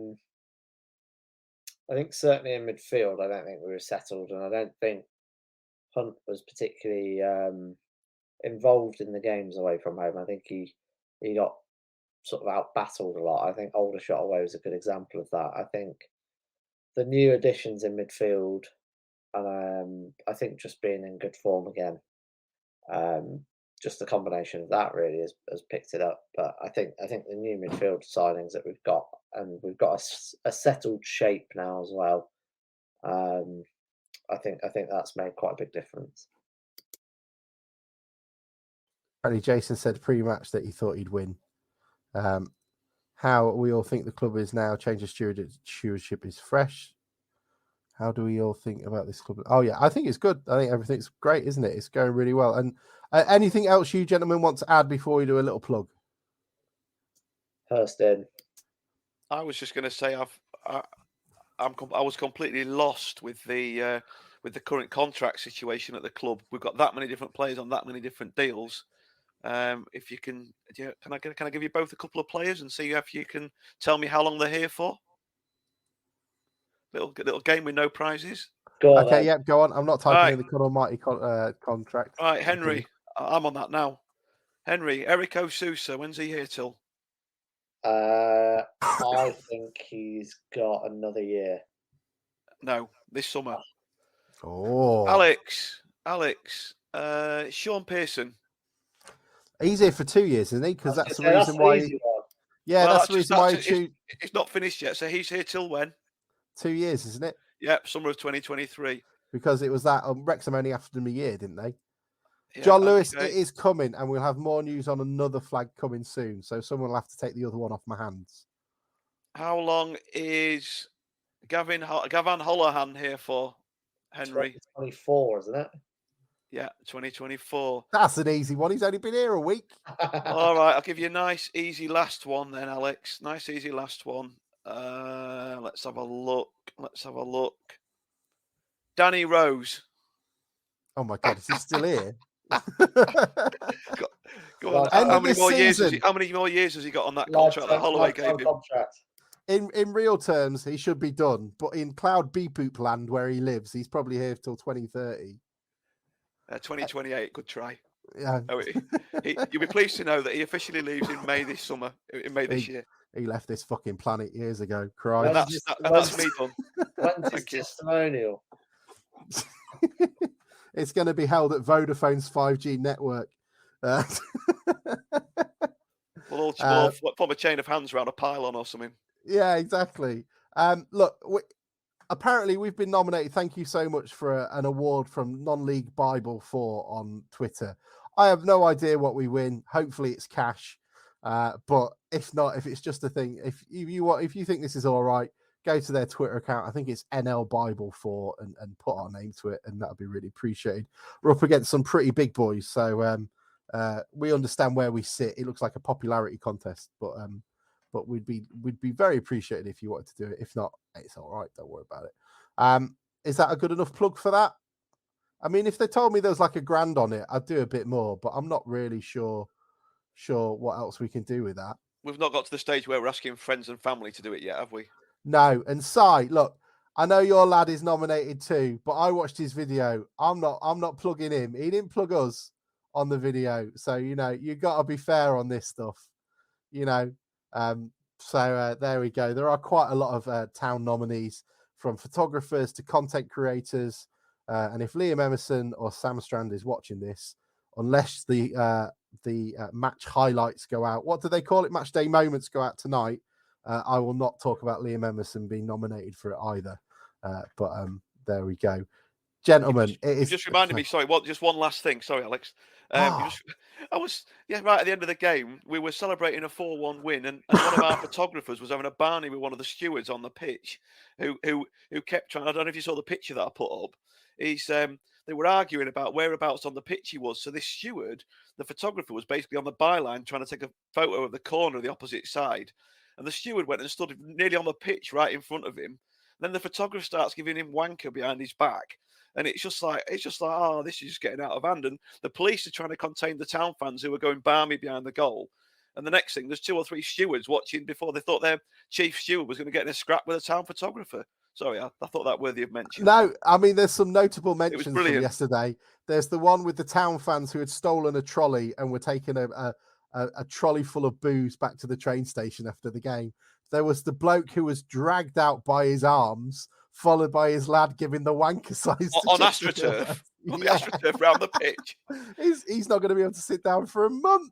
think certainly in midfield, I don't think we were settled, and I don't think Hunt was particularly involved in the games away from home. I think he got sort of out-battled a lot. I think Aldershot away was a good example of that. I think the new additions in midfield, and I think just being in good form again, just the combination of that really has picked it up. But I think the new midfield signings that we've got, and we've got a settled shape now as well. I think that's made quite a big difference. Apparently, Jason said pre-match that he thought he'd win. How we all think the club is now. Change of stewardship is fresh. How do we all think about this club? Oh yeah, I think it's good. I think everything's great, isn't it? It's going really well. And anything else you gentlemen want to add before we do a little plug? Hurst in. I was just going to say I was completely lost with the current contract situation at the club. We've got that many different players on that many different deals. If you can I give you both a couple of players and see if you can tell me how long they're here for? Little game with no prizes. Go on, Okay, then. yep, go on. I'm not typing Right. in the almighty contract. Right, Henry. I'm on that now. Henry, Eric Sousa, when's he here till? I think he's got another year. No, this summer. Oh, Alex, Sean Pearson. he's here for 2 years, isn't he? Because that's the reason an why. easy one. Yeah, Well, that's the reason why he choose it's not finished yet, so he's here till when? 2 years, isn't it? Yep, summer of 2023. Because it was that Wrexham only after him a year, didn't they? Yeah, John Lewis, okay. it is coming, and we'll have more news on another flag coming soon. So someone will have to take the other one off my hands. How long is Gavin Holohan here for, Henry? 2024, isn't it? Yeah, 2024. That's an easy one. He's only been here a week. All right, I'll give you a nice, easy last one then, Alex. Nice, easy last one. Let's have a look. Danny Rose. Oh my God, is he still here? Go on. End How of many this more years season. how many more years has he got on that contract that Holloway gave him? Contract. In real terms, he should be done. But in Cloud Beepoop land where he lives, he's probably here till 2030. 2028, good try. Yeah. Oh, you'll be pleased to know that he officially leaves in May this year. He left this fucking planet years ago. And Christ. that's me done. When's his testimonial? It's going to be held at Vodafone's 5G network. We'll all form a chain of hands around a pylon or something. Yeah, exactly. Look, apparently we've been nominated. Thank you so much for an award from Non-League Bible 4 on Twitter. I have no idea what we win. Hopefully it's cash. But if not, if it's just a thing, if you think this is all right, go to their Twitter account. I think it's NL Bible 4 and put our name to it, and that'll be really appreciated. We're up against some pretty big boys, so we understand where we sit. It looks like a popularity contest, but we'd be very appreciated if you wanted to do it. If not, it's all right. Don't worry about it. Is that a good enough plug for that? I mean, if they told me there was like $1,000 on it, I'd do a bit more, but I'm not really sure what else we can do with that. We've not got to the stage where we're asking friends and family to do it yet, have we? No. And Si, look, I know your lad is nominated too, but I watched his video. I'm not plugging him. He didn't plug us on the video. So, you got to be fair on this stuff, So there we go. There are quite a lot of town nominees, from photographers to content creators. And if Liam Emerson or Sam Strand is watching this, unless the match highlights go out, what do they call it? Match day moments go out tonight. I will not talk about Liam Emerson being nominated for it either. But there we go. Gentlemen, it just reminded me. Sorry, just one last thing. Sorry, Alex. Right at the end of the game, we were celebrating a 4-1 win, and one of our photographers was having a barney with one of the stewards on the pitch, who kept trying. I don't know if you saw the picture that I put up. They were arguing about whereabouts on the pitch he was. So this steward, the photographer, was basically on the byline trying to take a photo of the corner of the opposite side, and the steward went and stood nearly on the pitch right in front of him. Then the photographer starts giving him wanker behind his back. And it's just like, oh, this is just getting out of hand. And the police are trying to contain the town fans who are going balmy behind the goal. And the next thing, there's 2 or 3 stewards watching before they thought their chief steward was going to get in a scrap with a town photographer. Sorry, I thought that worthy of mention. No, I mean, there's some notable mentions from yesterday. There's the one with the town fans who had stolen a trolley and were taking a trolley full of booze back to the train station after the game. There was the bloke who was dragged out by his arms, followed by his lad giving the wanker size on AstroTurf. On the AstroTurf round the pitch. He's not going to be able to sit down for a month.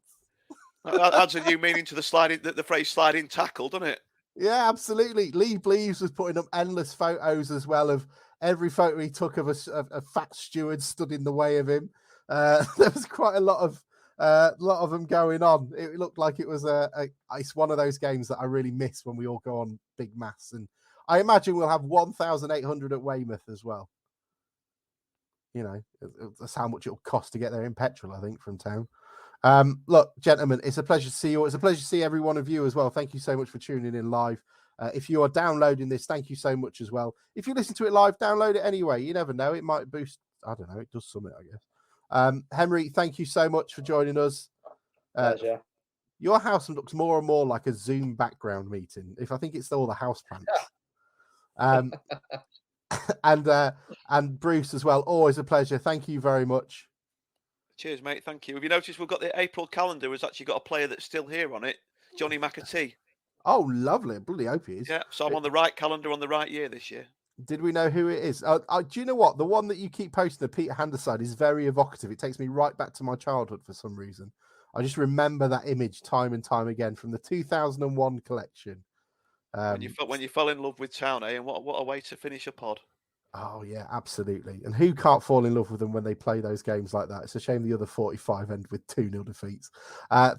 That adds a new meaning to the phrase sliding tackle, doesn't it? Yeah, absolutely. Lee Bleaves was putting up endless photos as well of every photo he took of a fat steward stood in the way of him. There was quite a lot of them going on. It looked like it was it's one of those games that I really miss when we all go on big mass. And I imagine we'll have 1,800 at Weymouth as well. You know, that's how much it'll cost to get there in petrol, I think, from town. Look, gentlemen, it's a pleasure to see you. It's a pleasure to see every one of you as well. Thank you so much for tuning in live. If you are downloading this, thank you so much as well. If you listen to it live, download it anyway. You never know. It might boost. I don't know. It does something, I guess. Henry, thank you so much for joining us. Pleasure. Your house looks more and more like a Zoom background meeting. If I think it's all the house plants. And Bruce as well. Always a pleasure. Thank you very much. Cheers, mate. Thank you. Have you noticed we've got the April calendar has actually got a player that's still here on it, Johnny McAtee. Oh, lovely. Bloody hope he is. Yeah, so I'm on the right calendar on the right year this year. Did we know who it is? Do you know what? The one that you keep posting, the Peter Handeside, is very evocative. It takes me right back to my childhood for some reason. I just remember that image time and time again from the 2001 collection. When you fell in love with Town, and what a way to finish a pod. Oh, yeah, absolutely. And who can't fall in love with them when they play those games like that? It's a shame the other 45 end with 2-0 defeats.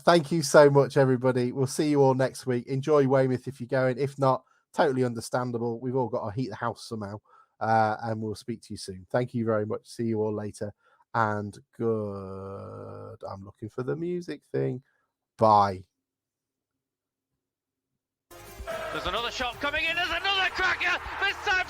Thank you so much, everybody. We'll see you all next week. Enjoy Weymouth if you're going. If not, totally understandable. We've all got to heat the house somehow. And we'll speak to you soon. Thank you very much. See you all later. And good. I'm looking for the music thing. Bye. There's another shot coming in. There's another cracker. This time